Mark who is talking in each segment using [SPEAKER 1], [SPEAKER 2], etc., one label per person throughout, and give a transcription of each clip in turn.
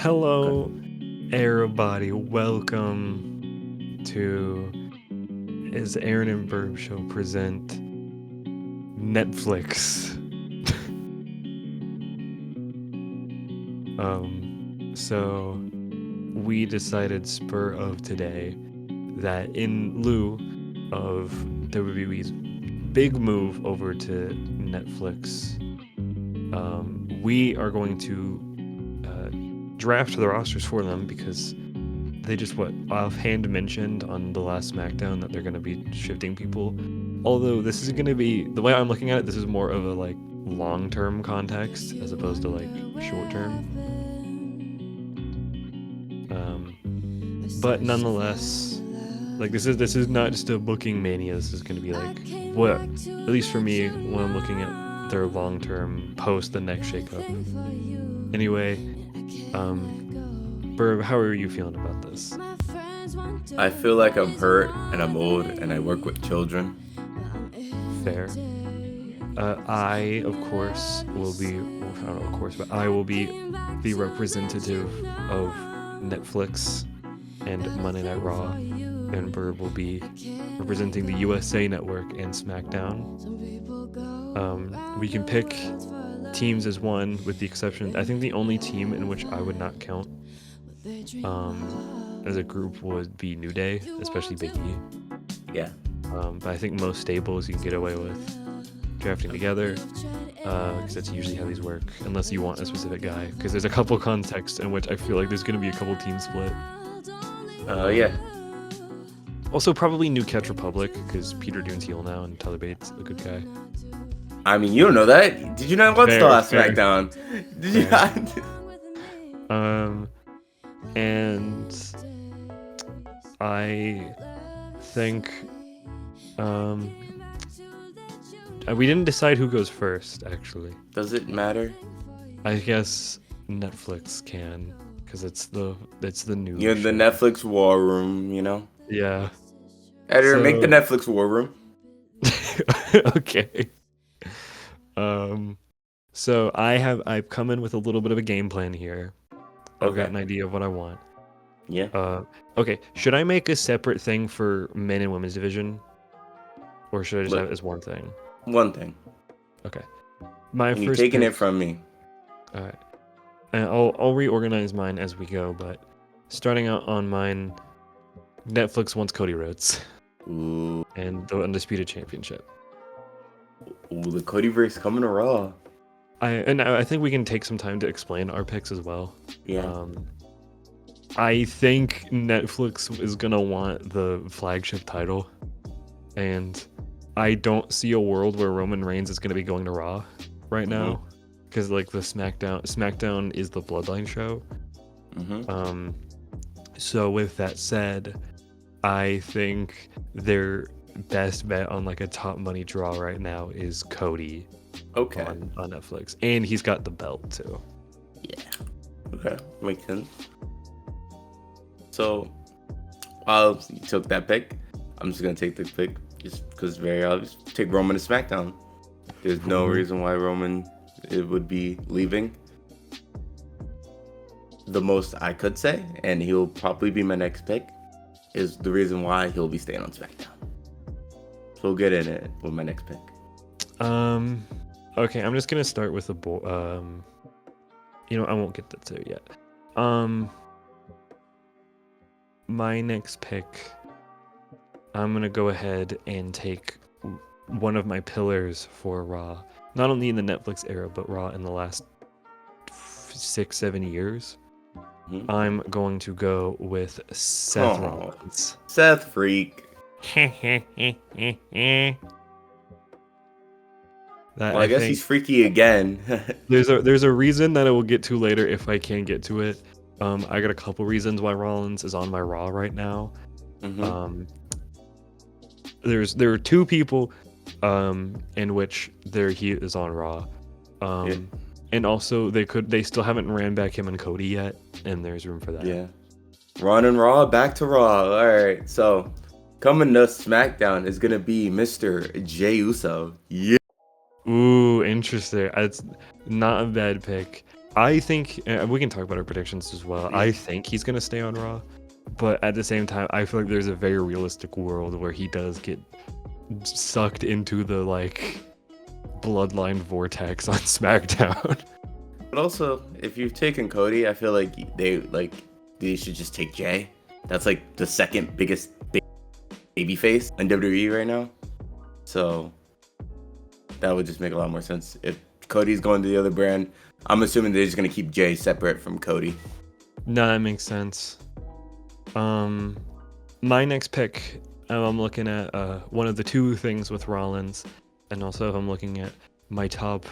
[SPEAKER 1] Okay.
[SPEAKER 2] Hello, everybody. Welcome to Is Arryn and Birb Show present Netflix. So we decided spur of today that in lieu of WWE's big move over to Netflix, we are going to draft the rosters for them because they just offhand mentioned on the last SmackDown that they're going to be shifting people. Although this is going to be the way I'm looking at it, this is more of a long-term context as opposed to short-term. But nonetheless, this is not just a booking mania. This is going to be what, at least for me, when I'm looking at their long-term post the next shakeup. Anyway, Birb, how are you feeling about this?
[SPEAKER 1] I feel like I'm hurt and I'm old and I work with children.
[SPEAKER 2] Fair. I, of course, will be. Well, I don't know, of course, but I will be the representative of Netflix and Monday Night Raw, and Birb will be representing the USA Network and SmackDown. We can pick teams as one, with the exception. I think the only team in which I would not count as a group would be New Day, especially Big E.
[SPEAKER 1] Yeah.
[SPEAKER 2] But I think most stables you can get away with drafting together, because that's usually how these work, unless you want a specific guy. Because there's a couple contexts in which I feel like there's going to be a couple team split.
[SPEAKER 1] Yeah.
[SPEAKER 2] Also, probably New Catch Republic, because Peter Dune's heel now and Tyler Bates a good guy.
[SPEAKER 1] I mean, you don't know that. Did you not watch the last SmackDown? Did you not?
[SPEAKER 2] And I think we didn't decide who goes first, actually.
[SPEAKER 1] Does it matter?
[SPEAKER 2] I guess Netflix can, because it's the new.
[SPEAKER 1] You're in the Netflix war room, you know.
[SPEAKER 2] Yeah.
[SPEAKER 1] Editor, make the Netflix war room.
[SPEAKER 2] Okay. So I've come in with a little bit of a game plan here. I've got an idea of what I want.
[SPEAKER 1] Yeah.
[SPEAKER 2] Okay. Should I make a separate thing for men and women's division, or should I just have it as one thing?
[SPEAKER 1] One thing.
[SPEAKER 2] Okay.
[SPEAKER 1] You're taking it from me.
[SPEAKER 2] All right. And I'll reorganize mine as we go, but starting out on mine, Netflix wants Cody Rhodes.
[SPEAKER 1] Ooh.
[SPEAKER 2] And the Undisputed Championship.
[SPEAKER 1] Ooh, the Codyverse coming to Raw.
[SPEAKER 2] I think we can take some time to explain our picks as well.
[SPEAKER 1] Yeah.
[SPEAKER 2] I think Netflix is gonna want the flagship title, and I don't see a world where Roman Reigns is gonna be going to Raw right now, because the SmackDown is the Bloodline show. So with that said, I think their best bet on a top money draw right now is Cody.
[SPEAKER 1] Okay.
[SPEAKER 2] On Netflix, and he's got the belt too.
[SPEAKER 1] Yeah. Okay, makes sense. So, while you took that pick, I'm just gonna take the pick just because it's very obvious. Take Roman to SmackDown. There's no reason why Roman would be leaving. The most I could say, and he'll probably be my next pick, is the reason why he'll be staying on SmackDown. So we'll get in it with my next pick.
[SPEAKER 2] Okay, I'm just gonna start with I won't get that to it yet. My next pick, I'm gonna go ahead and take one of my pillars for Raw, not only in the Netflix era, but Raw in the last 6-7 years. I'm going to go with Seth Rollins.
[SPEAKER 1] Seth Freak. I guess he's freaky again.
[SPEAKER 2] there's a reason that I will get to later if I can get to it. I got a couple reasons why Rollins is on my Raw right now. There are two people in which he is on Raw. And also they still haven't ran back him and Cody yet, and there's room for that.
[SPEAKER 1] Yeah. Running Raw, back to Raw. All right. So coming to SmackDown is gonna be Mr. Jey Uso. Yeah.
[SPEAKER 2] Ooh, interesting. It's not a bad pick. I think we can talk about our predictions as well. I think he's gonna stay on Raw, but at the same time, I feel like there's a very realistic world where he does get sucked into the like bloodline vortex on SmackDown.
[SPEAKER 1] But also, if you've taken Cody, I feel like they should just take Jay. That's like the second biggest baby face in WWE right now. So that would just make a lot more sense. If Cody's going to the other brand, I'm assuming they're just gonna keep Jay separate from Cody.
[SPEAKER 2] No, that makes sense. My next pick, I'm looking at one of the two things with Rollins, and also I'm looking at my top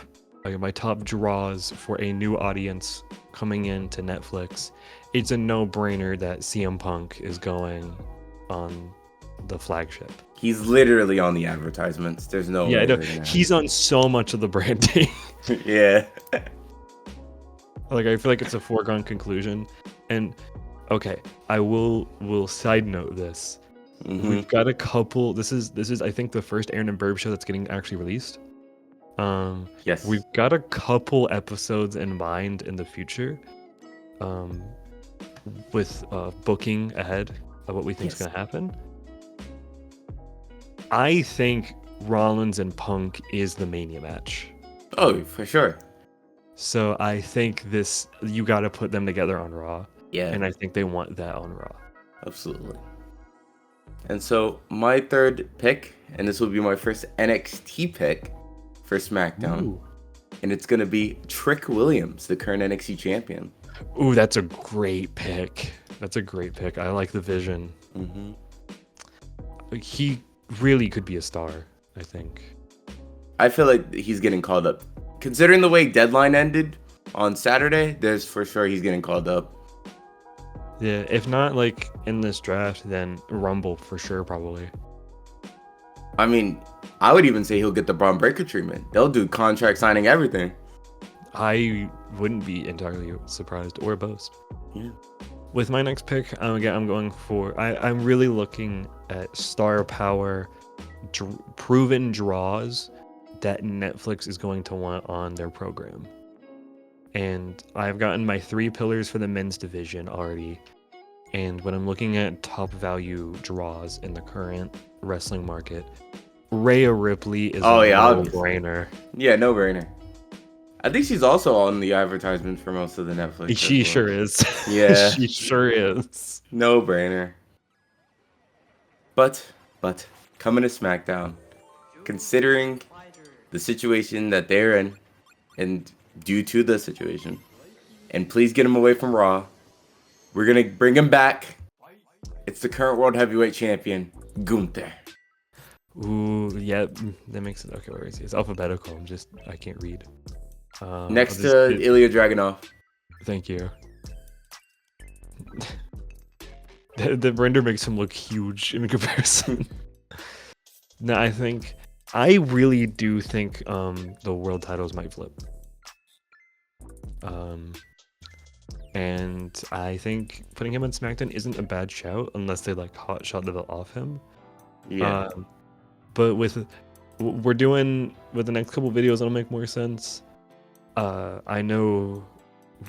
[SPEAKER 2] draws for a new audience coming into Netflix. It's a no-brainer that CM Punk is going on the flagship.
[SPEAKER 1] He's literally on the advertisements. There's no way.
[SPEAKER 2] Yeah, he's on so much of the branding.
[SPEAKER 1] Yeah.
[SPEAKER 2] Like, I feel like it's a foregone conclusion. And okay, I will side note this.
[SPEAKER 1] Mm-hmm.
[SPEAKER 2] We've got a couple. This is I think the first Arryn and Birb show that's getting actually released.
[SPEAKER 1] Yes.
[SPEAKER 2] We've got a couple episodes in mind in the future. With booking ahead of what we think is going to happen. I think Rollins and Punk is the Mania match.
[SPEAKER 1] Oh, for sure.
[SPEAKER 2] So I think you got to put them together on Raw.
[SPEAKER 1] Yeah.
[SPEAKER 2] And I think they want that on Raw.
[SPEAKER 1] Absolutely. And so my third pick, and this will be my first NXT pick for SmackDown.
[SPEAKER 2] Ooh.
[SPEAKER 1] And it's going to be Trick Williams, the current NXT champion.
[SPEAKER 2] Ooh, that's a great pick. I like the vision.
[SPEAKER 1] Mm-hmm.
[SPEAKER 2] He really could be a star, I think.
[SPEAKER 1] I feel like he's getting called up. Considering the way Deadline ended on Saturday, there's for sure he's getting called up.
[SPEAKER 2] Yeah, if not like in this draft, then Rumble for sure, probably.
[SPEAKER 1] I mean, I would even say he'll get the Braun Breaker treatment. They'll do contract signing, everything.
[SPEAKER 2] I wouldn't be entirely surprised or boast.
[SPEAKER 1] Yeah.
[SPEAKER 2] With my next pick, I'm going for. I'm really looking at star power, proven draws that Netflix is going to want on their program. And I've gotten my 3 pillars for the men's division already. And when I'm looking at top value draws in the current wrestling market, Rhea Ripley is a no-brainer.
[SPEAKER 1] Yeah, no-brainer. I think she's also on the advertisement for most of the Netflix.
[SPEAKER 2] She sure is.
[SPEAKER 1] Yeah.
[SPEAKER 2] She sure is.
[SPEAKER 1] No-brainer. But, coming to SmackDown, considering the situation that they're in, and due to the situation, and please get him away from Raw, we're going to bring him back. It's the current World Heavyweight Champion, Gunther.
[SPEAKER 2] Ooh, yeah, that makes it. Okay, where is he? It's alphabetical. I can't read.
[SPEAKER 1] Next to Ilya Dragunov.
[SPEAKER 2] Thank you. The render makes him look huge in comparison. No, I really do think the world titles might flip. And I think putting him on SmackDown isn't a bad shout unless they like hot shot the belt off him.
[SPEAKER 1] Yeah.
[SPEAKER 2] But we're doing with the next couple videos, it'll make more sense. I know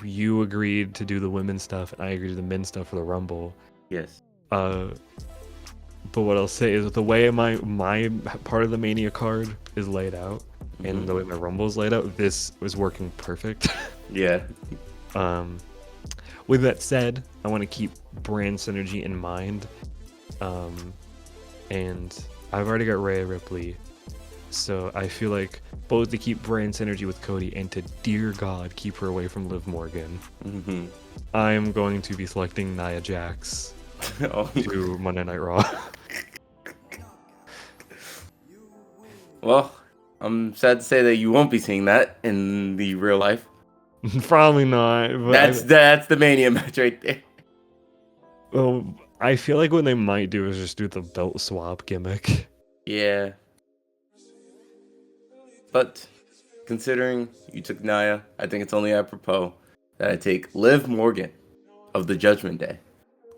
[SPEAKER 2] you agreed to do the women's stuff, and I agreed to the men's stuff for the Rumble.
[SPEAKER 1] Yes.
[SPEAKER 2] But what I'll say is the way my part of the Mania card is laid out, and the way my Rumble is laid out, this was working perfect.
[SPEAKER 1] Yeah.
[SPEAKER 2] With that said, I want to keep brand synergy in mind. And I've already got Rhea Ripley, so I feel like both to keep brand synergy with Cody and to, dear God, keep her away from Liv Morgan, I am going to be selecting Nia Jax to Monday Night Raw.
[SPEAKER 1] Well, I'm sad to say that you won't be seeing that in the real life.
[SPEAKER 2] Probably not. But
[SPEAKER 1] that's the Mania match right there.
[SPEAKER 2] Well, I feel like what they might do is just do the belt swap gimmick.
[SPEAKER 1] Yeah. But considering you took Nia, I think it's only apropos that I take Liv Morgan of the Judgment Day,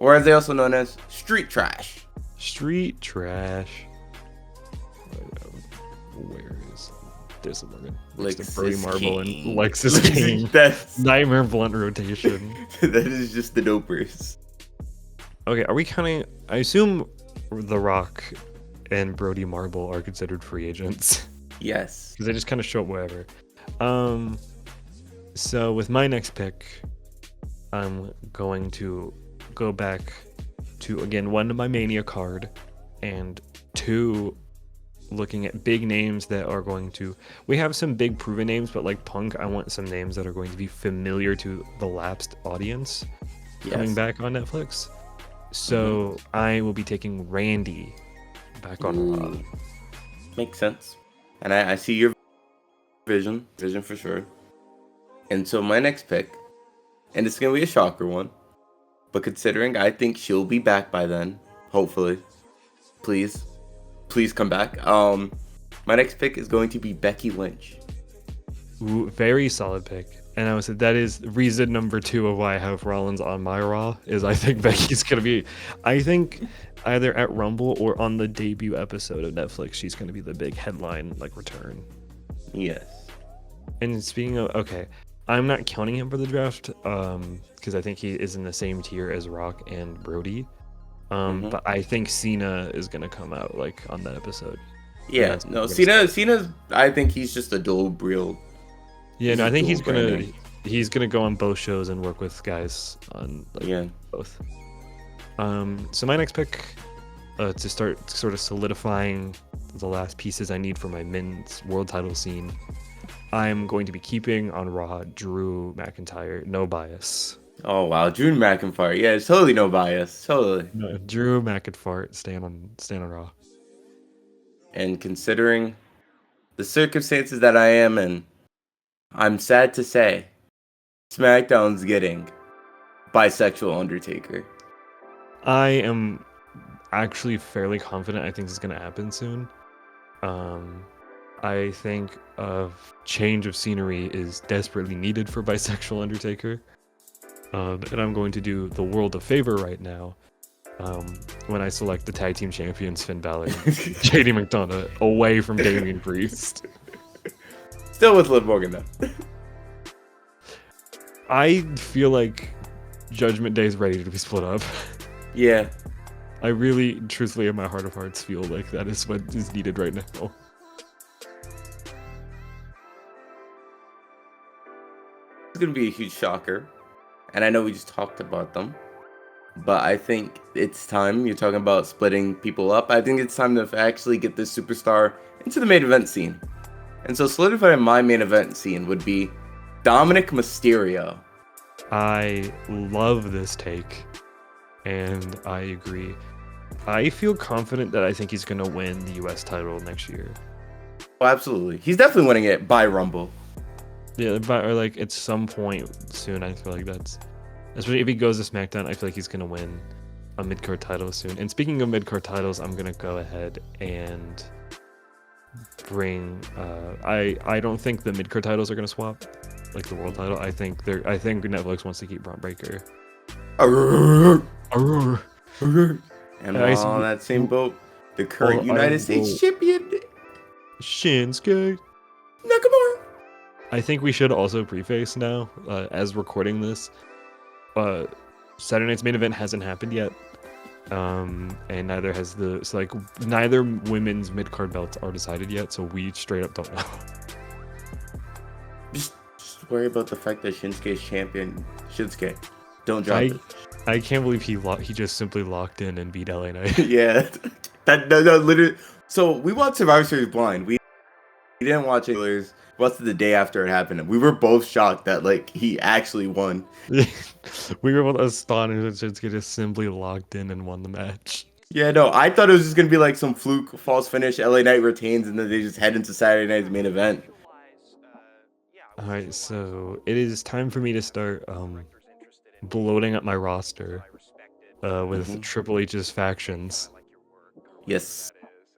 [SPEAKER 1] or as they also known as Street Trash.
[SPEAKER 2] Street Trash. Where is There's Morgan. Next to
[SPEAKER 1] Lexus
[SPEAKER 2] Brody Marble and
[SPEAKER 1] King.
[SPEAKER 2] Lexus King.
[SPEAKER 1] That's
[SPEAKER 2] Nightmare Blunt rotation.
[SPEAKER 1] that is just the dopers.
[SPEAKER 2] Okay, are we counting? I assume The Rock and Brody Marble are considered free agents
[SPEAKER 1] Yes.
[SPEAKER 2] because they just kind of show up wherever. So with my next pick, I'm going to go back to, again, one, my Mania card, and two, looking at big names that are going to... We have some big proven names, but like Punk, I want some names that are going to be familiar to the lapsed audience coming back on Netflix. So I will be taking Randy back on Raw.
[SPEAKER 1] Makes sense. And I see your vision for sure. And so my next pick, and it's going to be a shocker one, but considering I think she'll be back by then, hopefully, please come back. My next pick is going to be Becky Lynch.
[SPEAKER 2] Ooh, very solid pick. And I would say that is reason number 2 of why I have Rollins on my Raw, is I think Becky's going to be, I think either at Rumble or on the debut episode of Netflix, she's going to be the big headline, like, return.
[SPEAKER 1] Yes.
[SPEAKER 2] And speaking of, okay, I'm not counting him for the draft, because I think he is in the same tier as Rock and Brody. But I think Cena is gonna come out like on that episode.
[SPEAKER 1] Yeah, no, Cena's. I think he's just a dual breel.
[SPEAKER 2] Yeah, no, I think he's gonna go on both shows and work with guys on like, both. So my next pick, to start sort of solidifying the last pieces I need for my men's world title scene, I'm going to be keeping on Raw Drew McIntyre, no bias.
[SPEAKER 1] Oh wow, Drew McIntyre. Yeah, it's totally no bias. Totally.
[SPEAKER 2] No, Drew McIntyre, staying on Raw.
[SPEAKER 1] And considering the circumstances that I am in, I'm sad to say, SmackDown's getting bisexual Undertaker.
[SPEAKER 2] I am actually fairly confident. I think this is going to happen soon. I think a change of scenery is desperately needed for bisexual Undertaker. And I'm going to do the world a favor right now when I select the tag team champions Finn Balor and JD McDonough away from Damian Priest.
[SPEAKER 1] Still with Liv Morgan though.
[SPEAKER 2] I feel like Judgment Day is ready to be split up.
[SPEAKER 1] Yeah.
[SPEAKER 2] I really, truthfully, in my heart of hearts, feel like that is what is needed right now.
[SPEAKER 1] It's going to be a huge shocker. And I know we just talked about them. But I think it's time. You're talking about splitting people up. I think it's time to actually get this superstar into the main event scene. And so solidifying my main event scene would be Dominic Mysterio.
[SPEAKER 2] I love this take. And I agree. I feel confident that I think he's going to win the US title next year.
[SPEAKER 1] Oh, absolutely. He's definitely winning it by Rumble.
[SPEAKER 2] Yeah, or like at some point soon. I feel like that's... Especially if he goes to SmackDown, I feel like he's going to win a mid-card title soon. And speaking of mid-card titles, I'm going to go ahead and bring... I don't think the mid-card titles are going to swap, like the world title. I think Netflix wants to keep Braun Breaker.
[SPEAKER 1] And on that same boat, the current United States champion,
[SPEAKER 2] Shinsuke
[SPEAKER 1] Nakamura.
[SPEAKER 2] I think we should also preface now, as recording this, Saturday night's main event hasn't happened yet, and neither has neither women's mid-card belts are decided yet, so we straight up don't know.
[SPEAKER 1] Just worry about the fact that Shinsuke is champion. Shinsuke, don't drop it.
[SPEAKER 2] I can't believe he just simply locked in and beat LA Knight.
[SPEAKER 1] Yeah, no, literally. So we watched Survivor Series blind. We didn't watch it. We watched it the day after it happened, and we were both shocked that like he actually won.
[SPEAKER 2] We were both astonished that Shinsuke just simply locked in and won the match.
[SPEAKER 1] Yeah, no, I thought it was just gonna be like some fluke false finish. LA Knight retains, and then they just head into Saturday night's main event.
[SPEAKER 2] All right, so it is time for me to start bloating up my roster with Triple H's factions.
[SPEAKER 1] Yes,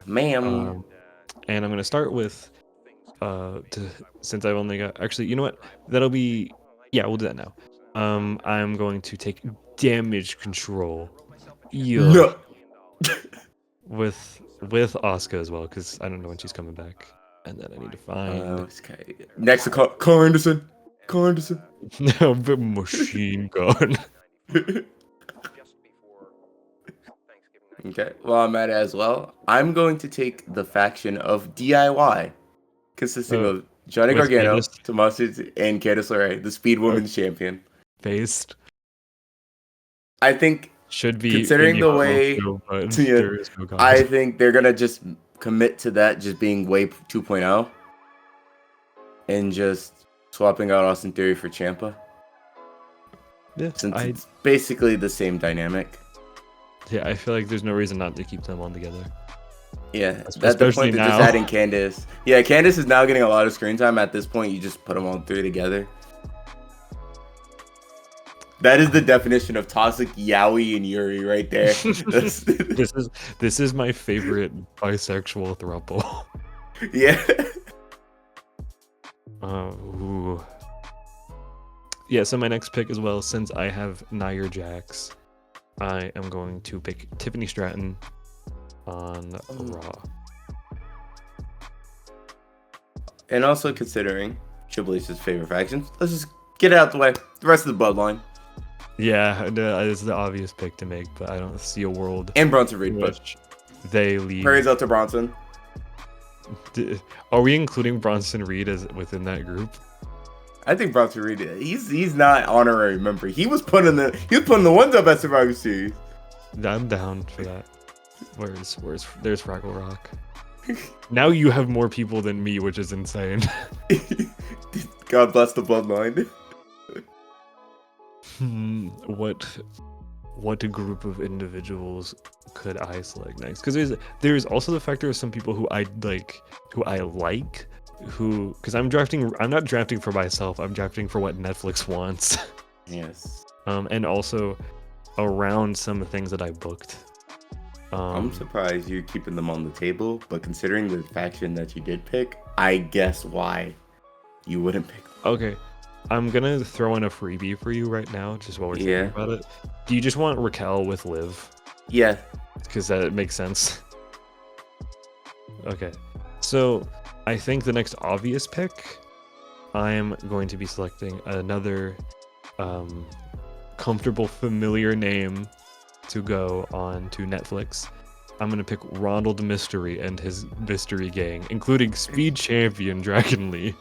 [SPEAKER 1] ma'am.
[SPEAKER 2] And I'm gonna start with since I've only got, actually, you know what? That'll be, yeah, we'll do that now. I'm going to take Damage Control. Yeah. with Asuka as well, because I don't know when she's coming back. and then I need to find
[SPEAKER 1] Okay. Next to Carl Anderson. Carl Anderson.
[SPEAKER 2] the machine gun.
[SPEAKER 1] Okay. Well, I'm at it as well. I'm going to take the faction of DIY, consisting of Johnny
[SPEAKER 2] with
[SPEAKER 1] Gargano,
[SPEAKER 2] Candace.
[SPEAKER 1] Tommaso, and Candice LeRae, the Speed Women's Champion.
[SPEAKER 2] Faced
[SPEAKER 1] I think,
[SPEAKER 2] should be
[SPEAKER 1] considering the
[SPEAKER 2] Indy
[SPEAKER 1] way,
[SPEAKER 2] Hotel, but
[SPEAKER 1] yeah,
[SPEAKER 2] there is no God.
[SPEAKER 1] I think they're gonna just commit to that just being Wwe 2.0, and just swapping out Austin Theory for Ciampa,
[SPEAKER 2] Yeah,
[SPEAKER 1] since it's basically the same dynamic.
[SPEAKER 2] I feel like there's no reason not to keep them on together.
[SPEAKER 1] Yeah, at the
[SPEAKER 2] Especially
[SPEAKER 1] point they're just
[SPEAKER 2] now.
[SPEAKER 1] adding Candice. Yeah, Candice is now getting a lot of screen time. At this point, you just put them all three together. That is the definition of toxic Yowie and Yuri right there.
[SPEAKER 2] This is my favorite bisexual throuple.
[SPEAKER 1] Yeah.
[SPEAKER 2] Ooh. Yeah, so my next pick as well, since I have Nia Jax, I am going to pick Tiffany Stratton on Raw.
[SPEAKER 1] And also considering Triple H's favorite factions, let's just get it out the way. The rest of the bloodline.
[SPEAKER 2] Yeah, it's the obvious pick to make, but I don't see a world
[SPEAKER 1] And Bronson Reed,
[SPEAKER 2] in
[SPEAKER 1] but
[SPEAKER 2] which they leave.
[SPEAKER 1] praise out to Bronson.
[SPEAKER 2] Are we including Bronson Reed as within that group?
[SPEAKER 1] I think Bronson Reed, he's not honorary member. He was putting the ones up at Survivor Series.
[SPEAKER 2] I'm down for that. There's Fraggle Rock. Now you have more people than me, which is insane.
[SPEAKER 1] God bless the bloodline.
[SPEAKER 2] What group of individuals could I select next? Because there's also the factor of some people who I like, because I'm not drafting for myself. I'm drafting for what Netflix wants.
[SPEAKER 1] Yes.
[SPEAKER 2] And also around some things that I booked.
[SPEAKER 1] I'm surprised you're keeping them on the table, but considering the faction that you did pick, I guess why you wouldn't pick them.
[SPEAKER 2] Okay. I'm gonna throw in a freebie for you right now, just while we're thinking about it. Do you just want Raquel with Liv?
[SPEAKER 1] Yeah.
[SPEAKER 2] Because that makes sense. Okay. So I think the next obvious pick, I'm going to be selecting another comfortable, familiar name to go on to Netflix. I'm going to pick Ronald Mystery and his Mystery Gang, including Speed Champion Dragon Lee.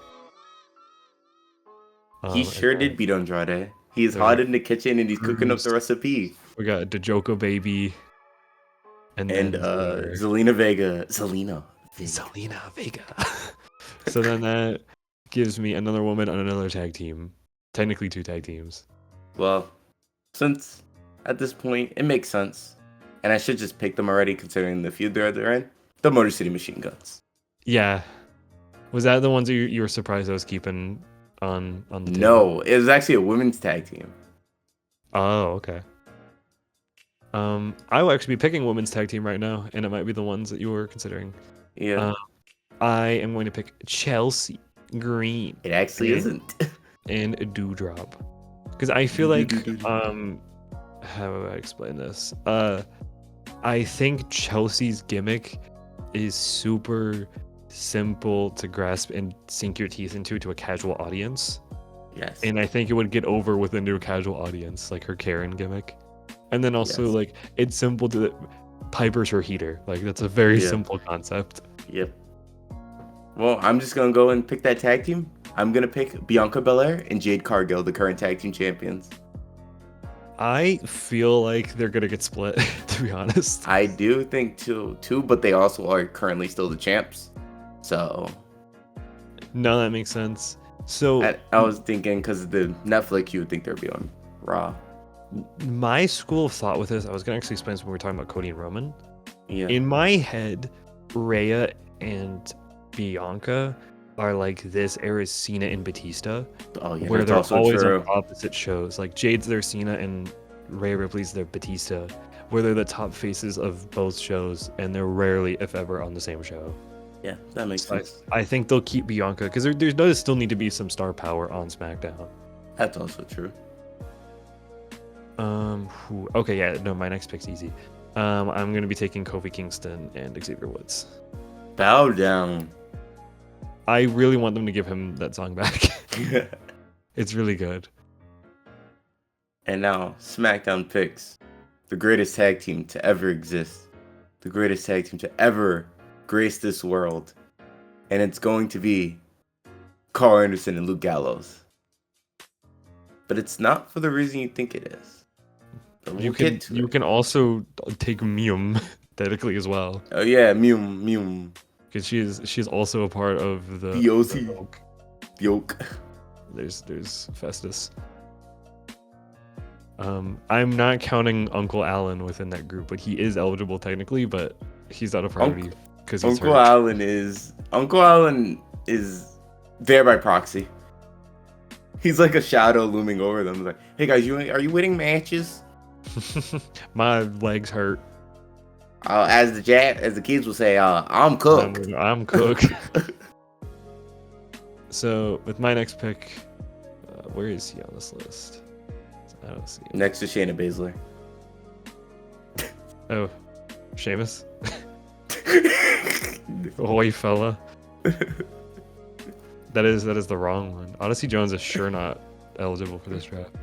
[SPEAKER 1] He sure did beat Andrade. He's hot in the kitchen and he's cooking up the recipe.
[SPEAKER 2] We got Dejoko Baby. And
[SPEAKER 1] Zelina Vega. Zelina
[SPEAKER 2] Vega. So then that gives me another woman on another tag team. Technically 2 tag teams.
[SPEAKER 1] Well, since at this point it makes sense, and I should just pick them already considering the feud they're in, the Motor City Machine Guns.
[SPEAKER 2] Yeah. Was that the ones you were surprised I was keeping on the table?
[SPEAKER 1] No, it was actually a women's tag team.
[SPEAKER 2] Oh, okay. I will actually be picking women's tag team right now, and it might be the ones that you were considering.
[SPEAKER 1] Yeah.
[SPEAKER 2] I am going to pick Chelsea Green.
[SPEAKER 1] It actually isn't.
[SPEAKER 2] And Doudrop. Because I feel like, how do I explain this? I think Chelsea's gimmick is super simple to grasp and sink your teeth into to a casual audience.
[SPEAKER 1] Yes.
[SPEAKER 2] And I think it would get over with a new casual audience, like her Karen gimmick. And then also, like, it's simple to... Piper's her heater. Like, that's a very simple concept.
[SPEAKER 1] Yep. Well, I'm just going to go and pick that tag team. I'm going to pick Bianca Belair and Jade Cargill, the current tag team champions.
[SPEAKER 2] I feel like they're going to get split, to be honest.
[SPEAKER 1] I do think too, but they also are currently still the champs. So...
[SPEAKER 2] No, that makes sense. So...
[SPEAKER 1] I was thinking, because of the Netflix, you would think they'd be on Raw.
[SPEAKER 2] My school of thought with this, I was going to actually explain this when we were talking about Cody and Roman.
[SPEAKER 1] Yeah.
[SPEAKER 2] In my head, Rhea and Bianca are like this era's Cena and Batista, where they're always on opposite shows. Like Jade's their Cena and Rhea Ripley's their Batista, where they're the top faces of both shows, and they're rarely, if ever, on the same show.
[SPEAKER 1] Yeah, that makes sense.
[SPEAKER 2] I think they'll keep Bianca, because there does still need to be some star power on SmackDown.
[SPEAKER 1] That's also true.
[SPEAKER 2] Okay, yeah, no, my next pick's easy. I'm gonna be taking Kofi Kingston and Xavier Woods.
[SPEAKER 1] Bow down.
[SPEAKER 2] I really want them to give him that song back. It's really good.
[SPEAKER 1] And now, SmackDown picks the greatest tag team to ever exist, the greatest tag team to ever grace this world, and it's going to be Carl Anderson and Luke Gallows. But it's not for the reason you think it is. But we'll get to
[SPEAKER 2] You
[SPEAKER 1] it.
[SPEAKER 2] can also take Mium technically as well,
[SPEAKER 1] Oh yeah, Mium,
[SPEAKER 2] because she's also a part of the
[SPEAKER 1] The
[SPEAKER 2] Oak.
[SPEAKER 1] Yoke.
[SPEAKER 2] There's Festus. I'm not counting Uncle Alan within that group, but he is eligible technically, but he's not a priority because he's
[SPEAKER 1] Uncle
[SPEAKER 2] hurt.
[SPEAKER 1] Alan is there by proxy. He's like a shadow looming over them. Like, hey guys, are you winning matches?
[SPEAKER 2] My legs hurt.
[SPEAKER 1] As the kids will say, I'm cooked.
[SPEAKER 2] I'm cooked. So with my next pick, where is he on this list? I don't see him.
[SPEAKER 1] Next to Shayna Baszler.
[SPEAKER 2] Oh, Sheamus. Oi, fella. That is the wrong one. Odyssey Jones is sure not eligible for this draft.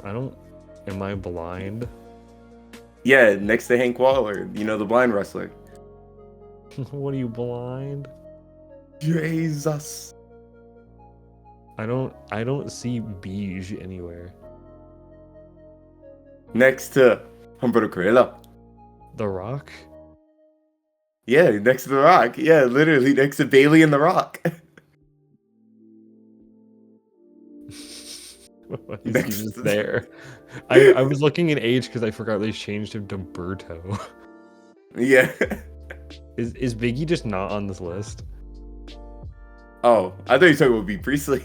[SPEAKER 2] I don't. Am I blind?
[SPEAKER 1] Yeah, next to Hank Waller, the blind wrestler.
[SPEAKER 2] What are you, blind?
[SPEAKER 1] Jesus.
[SPEAKER 2] I don't see Beige anywhere.
[SPEAKER 1] Next to Humberto Carrillo.
[SPEAKER 2] The Rock?
[SPEAKER 1] Yeah, next to The Rock. Yeah, literally next to Bailey and The Rock.
[SPEAKER 2] Why is he just there? I was looking at age because I forgot they changed him to Berto.
[SPEAKER 1] Yeah.
[SPEAKER 2] Is Biggie just not on this list?
[SPEAKER 1] Oh, I thought you were talking about B. Priestley.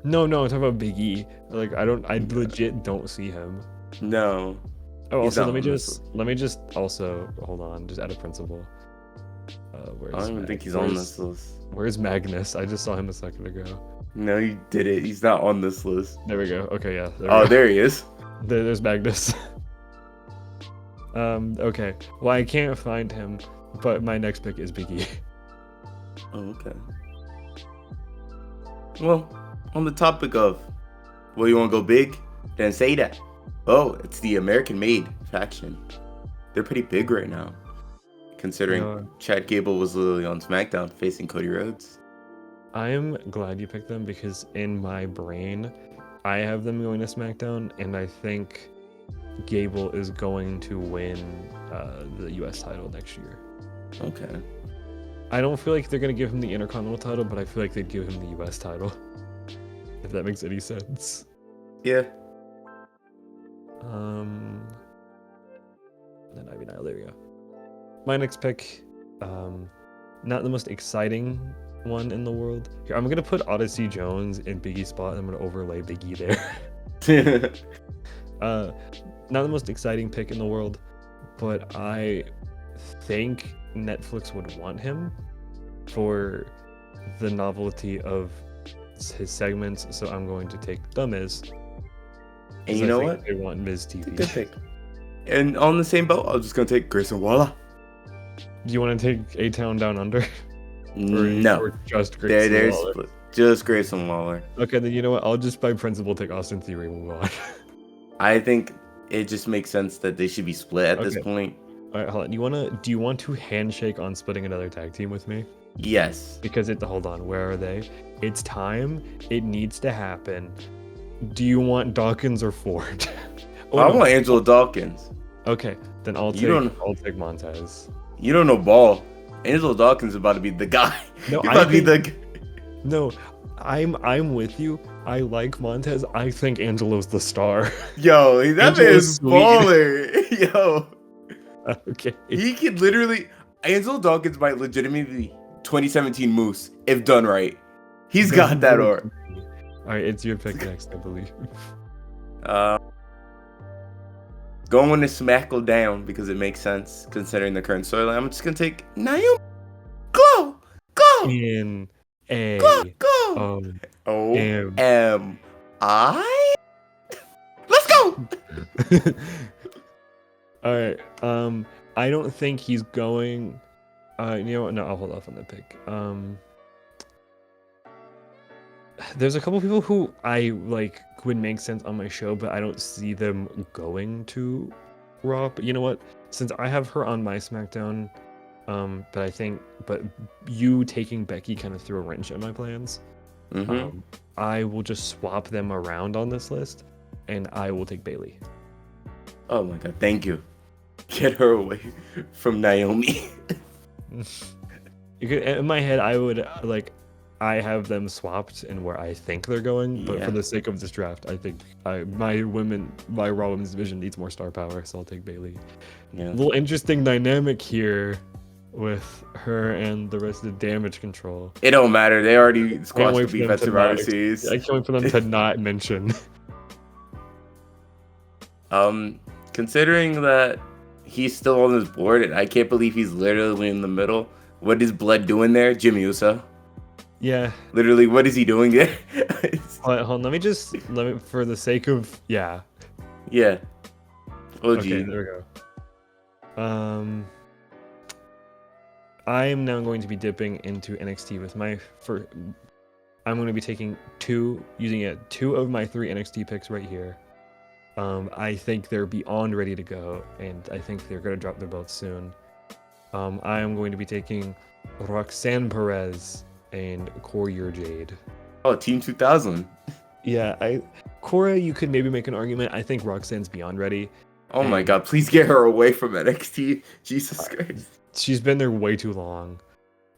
[SPEAKER 2] No, I'm talking about Big E. Like I legit don't see him.
[SPEAKER 1] No.
[SPEAKER 2] Oh,
[SPEAKER 1] He's
[SPEAKER 2] also
[SPEAKER 1] not
[SPEAKER 2] let
[SPEAKER 1] on
[SPEAKER 2] me just also hold on, just add a principle.
[SPEAKER 1] I don't even think he's on this list.
[SPEAKER 2] Where's Magnus? I just saw him a second ago.
[SPEAKER 1] No, you did it. He's not on this list.
[SPEAKER 2] There we go. Okay, yeah.
[SPEAKER 1] There he is.
[SPEAKER 2] There's Magnus. Okay. Well, I can't find him, but my next pick is Big E.
[SPEAKER 1] Oh, okay. Well, on the topic of, well, you want to go big? Then say that. Oh, it's the American-made faction. They're pretty big right now, considering Chad Gable was literally on SmackDown facing Cody Rhodes.
[SPEAKER 2] I am glad you picked them because in my brain, I have them going to SmackDown, and I think Gable is going to win the U.S. title next year.
[SPEAKER 1] Okay.
[SPEAKER 2] I don't feel like they're going to give him the Intercontinental title, but I feel like they'd give him the U.S. title. If that makes any sense.
[SPEAKER 1] Yeah.
[SPEAKER 2] Then Ivy Nile, there we go. My next pick, not the most exciting one in the world. Here, I'm gonna put Odyssey Jones in Big E's spot, and I'm gonna overlay Big E there. Not the most exciting pick in the world, but I think Netflix would want him for the novelty of his segments, so I'm going to take The Miz.
[SPEAKER 1] And you know what?
[SPEAKER 2] They want Miz TV.
[SPEAKER 1] Good pick. And on the same boat, I'm just gonna take Grayson Waller.
[SPEAKER 2] Do you want to take A-Town Down Under?
[SPEAKER 1] No.
[SPEAKER 2] Or just Grayson Waller?
[SPEAKER 1] Just Grayson Waller.
[SPEAKER 2] Okay, then you know what? I'll just by principle take Austin Theory and move on.
[SPEAKER 1] I think it just makes sense that they should be split at this point.
[SPEAKER 2] All right, hold on. Do you want to handshake on splitting another tag team with me?
[SPEAKER 1] Yes.
[SPEAKER 2] Because hold on, where are they? It's time. It needs to happen. Do you want Dawkins or Ford?
[SPEAKER 1] I want Angelo Dawkins.
[SPEAKER 2] Okay, then I'll take Montez.
[SPEAKER 1] You don't know ball. Angelo Dawkins is about to be the guy.
[SPEAKER 2] No, No, I'm with you. I like Montez. I think Angelo's the star.
[SPEAKER 1] Yo, that man is baller. Yo.
[SPEAKER 2] Okay.
[SPEAKER 1] He could literally. Angelo Dawkins might legitimately be 2017 Moose if done right. He's got that aura.
[SPEAKER 2] All right, it's your pick next, I believe.
[SPEAKER 1] Going to smackle down because it makes sense considering the current storyline. I'm just gonna take Naomi. Go.
[SPEAKER 2] In A.
[SPEAKER 1] Go. O-M-I. Let's go.
[SPEAKER 2] All right. I don't think he's going You know what? No, I'll hold off on that pick. There's a couple people who I like would make sense on my show, but I don't see them going to Raw. But you know what? Since I have her on my SmackDown, but you taking Becky kind of threw a wrench in my plans.
[SPEAKER 1] Mm-hmm.
[SPEAKER 2] I will just swap them around on this list, and I will take Bailey.
[SPEAKER 1] Oh my god, thank you. Get her away from Naomi.
[SPEAKER 2] You could, in my head, I would I have them swapped in where I think they're going, but
[SPEAKER 1] Yeah.
[SPEAKER 2] for the sake of this draft, I think my Raw Women's division needs more star power, so I'll take Bailey.
[SPEAKER 1] Yeah.
[SPEAKER 2] Little interesting dynamic here with her and the rest of the Damage Control.
[SPEAKER 1] It don't matter. They already
[SPEAKER 2] Can't
[SPEAKER 1] squashed the
[SPEAKER 2] wait for
[SPEAKER 1] beef
[SPEAKER 2] them
[SPEAKER 1] at
[SPEAKER 2] to
[SPEAKER 1] Survivor
[SPEAKER 2] not-
[SPEAKER 1] Series.
[SPEAKER 2] I can't wait for them to not mention.
[SPEAKER 1] Considering that he's still on this board, and I can't believe he's literally in the middle. What is Blood doing there? Jimmy Uso.
[SPEAKER 2] Yeah.
[SPEAKER 1] Literally, what is he doing there?
[SPEAKER 2] Hold on, let me for the sake of
[SPEAKER 1] yeah. OG.
[SPEAKER 2] Okay, there we go. I'm now going to be dipping into NXT with I'm going to be taking two of my 3 NXT picks right here. I think they're beyond ready to go, and I think they're going to drop their belts soon. I am going to be taking Roxanne Perez and Courier Jade.
[SPEAKER 1] Oh, Team 2000.
[SPEAKER 2] Yeah, Cora, you could maybe make an argument. I think Roxanne's beyond ready.
[SPEAKER 1] Oh my god, please get her away from NXT. Jesus Christ.
[SPEAKER 2] She's been there way too long.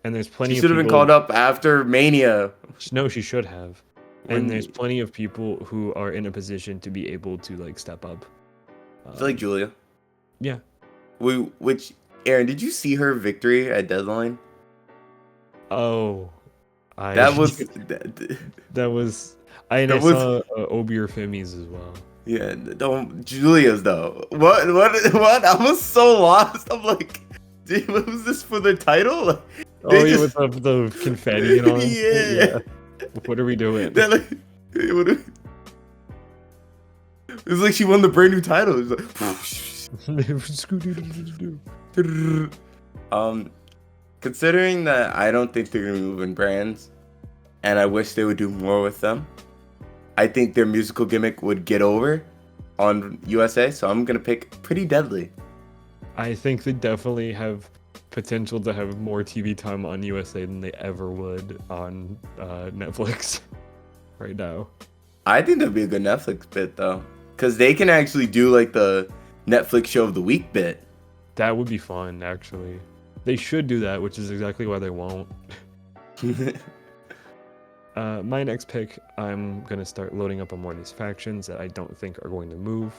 [SPEAKER 2] And there's plenty
[SPEAKER 1] She
[SPEAKER 2] of
[SPEAKER 1] should have been
[SPEAKER 2] people-
[SPEAKER 1] called up after Mania.
[SPEAKER 2] No, she should have.
[SPEAKER 1] When-
[SPEAKER 2] And there's plenty of people who are in a position to be able to step up.
[SPEAKER 1] It's like Julia.
[SPEAKER 2] Yeah.
[SPEAKER 1] Aaron, did you see her victory at Deadline?
[SPEAKER 2] Oh,
[SPEAKER 1] That was
[SPEAKER 2] that was. I saw Obier Femis as well.
[SPEAKER 1] Yeah, don't Julia's though. What? I was so lost. I'm like, dude, what was this for the title?
[SPEAKER 2] Oh, yeah, with the confetti and all.
[SPEAKER 1] Yeah.
[SPEAKER 2] What are we doing?
[SPEAKER 1] It was like she won the brand new title. It was like, considering that I don't think they're gonna be moving brands, and I wish they would do more with them. I think their musical gimmick would get over on USA, so I'm gonna pick Pretty Deadly.
[SPEAKER 2] I think they definitely have potential to have more TV time on USA than they ever would on Netflix right now.
[SPEAKER 1] I think that'd be a good Netflix bit though, because they can actually do like the Netflix show of the week bit.
[SPEAKER 2] That would be fun, actually. They should do that, which is exactly why they won't. My next pick, I'm going to start loading up on more of these factions that I don't think are going to move.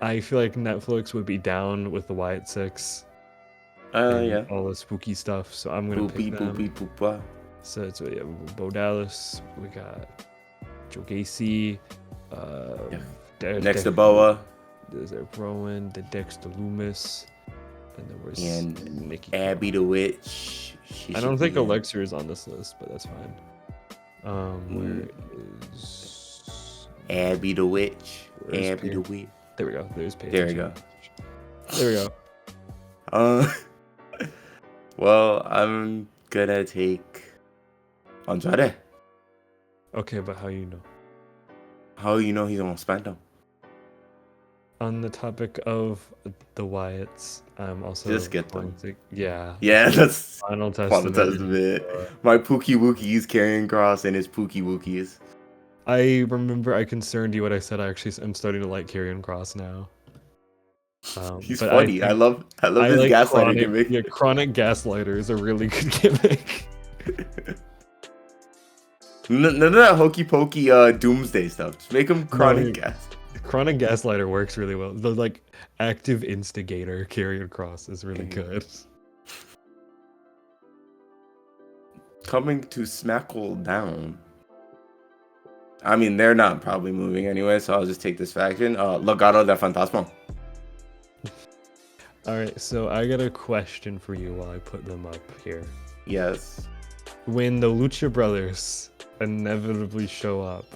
[SPEAKER 2] I feel like Netflix would be down with the Wyatt Six.
[SPEAKER 1] Yeah.
[SPEAKER 2] All the spooky stuff, so I'm going to pick them.
[SPEAKER 1] Boopy.
[SPEAKER 2] So it's Bo Dallas, we got Joe Gacy,
[SPEAKER 1] Next to Boa.
[SPEAKER 2] There's Eric Rowan, the Dexter Loomis, and there was
[SPEAKER 1] And
[SPEAKER 2] Nikki
[SPEAKER 1] Abby the Witch.
[SPEAKER 2] I don't think Alexa is on this list, but that's fine. Where is
[SPEAKER 1] Abby the Witch?
[SPEAKER 2] Where's
[SPEAKER 1] Abby the
[SPEAKER 2] Pierce?
[SPEAKER 1] Witch.
[SPEAKER 2] There we go. There's Paige.
[SPEAKER 1] There we go.
[SPEAKER 2] There we go.
[SPEAKER 1] Well, I'm gonna take Andrade.
[SPEAKER 2] Okay, but how you know?
[SPEAKER 1] How you know he's on SmackDown?
[SPEAKER 2] On the topic of the Wyatts, I'm also
[SPEAKER 1] Just get them.
[SPEAKER 2] Yeah.
[SPEAKER 1] Yeah, that's
[SPEAKER 2] Final
[SPEAKER 1] Final
[SPEAKER 2] Testament.
[SPEAKER 1] Testament. My Pookie Wookiees carrying Cross and his Pookie Wookiees.
[SPEAKER 2] I remember I concerned you when I said I'm starting to like Karrion Kross now.
[SPEAKER 1] He's
[SPEAKER 2] but
[SPEAKER 1] funny. I love his
[SPEAKER 2] like
[SPEAKER 1] gaslighting gimmick.
[SPEAKER 2] Yeah, Chronic Gaslighter is a really good gimmick.
[SPEAKER 1] None of that hokey pokey doomsday stuff. Just make him Chronic Gas.
[SPEAKER 2] Chronic Gaslighter works really well. The active instigator Karrion Kross is really good.
[SPEAKER 1] Coming to Smackle Down. I mean, they're not probably moving anyway, so I'll just take this faction. Legado del Fantasma.
[SPEAKER 2] Alright, so I got a question for you while I put them up here.
[SPEAKER 1] Yes.
[SPEAKER 2] When the Lucha Brothers inevitably show up,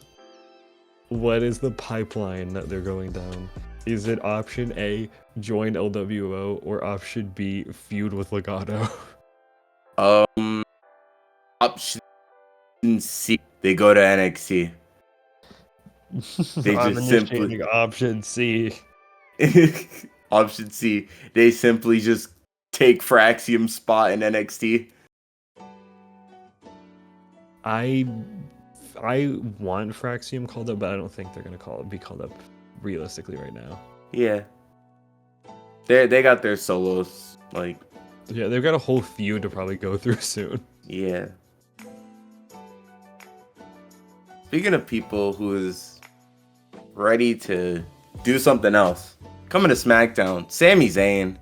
[SPEAKER 2] what is the pipeline that they're going down? Is it option A, join LWO, or option B, feud with Legado?
[SPEAKER 1] Option C. They go to NXT. They
[SPEAKER 2] I'm
[SPEAKER 1] just simply
[SPEAKER 2] initiating option C.
[SPEAKER 1] option C. They simply just take Fraxium's spot in NXT.
[SPEAKER 2] I want Fraxium called up, but I don't think they're gonna be called up realistically right now.
[SPEAKER 1] Yeah. They got their solos, like,
[SPEAKER 2] Yeah, they've got a whole feud to probably go through soon.
[SPEAKER 1] yeah. Speaking of people who's ready to do something else, coming to SmackDown, Sami Zayn.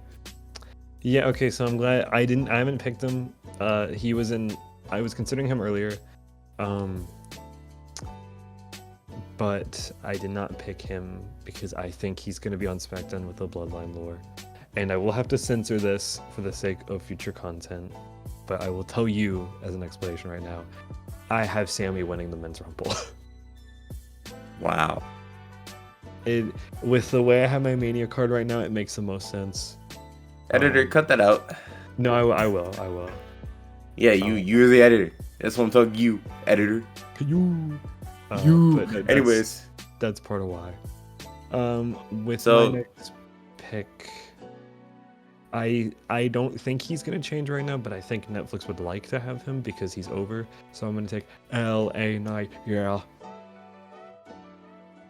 [SPEAKER 2] Yeah, okay, so I'm glad I haven't picked him. I was considering him earlier. But I did not pick him because I think he's going to be on SmackDown with the Bloodline lore. And I will have to censor this for the sake of future content. But I will tell you as an explanation right now. I have Sami winning the Men's Rumble.
[SPEAKER 1] Wow.
[SPEAKER 2] With the way I have my Mania card right now, it makes the most sense.
[SPEAKER 1] Editor, cut that out.
[SPEAKER 2] No, I will.
[SPEAKER 1] Yeah, you're the editor. That's what I'm talking. You, editor. Anyways,
[SPEAKER 2] that's part of why. With my next pick, I don't think he's gonna change right now, but I think Netflix would like to have him because he's over. So I'm gonna take LA Knight. Yeah.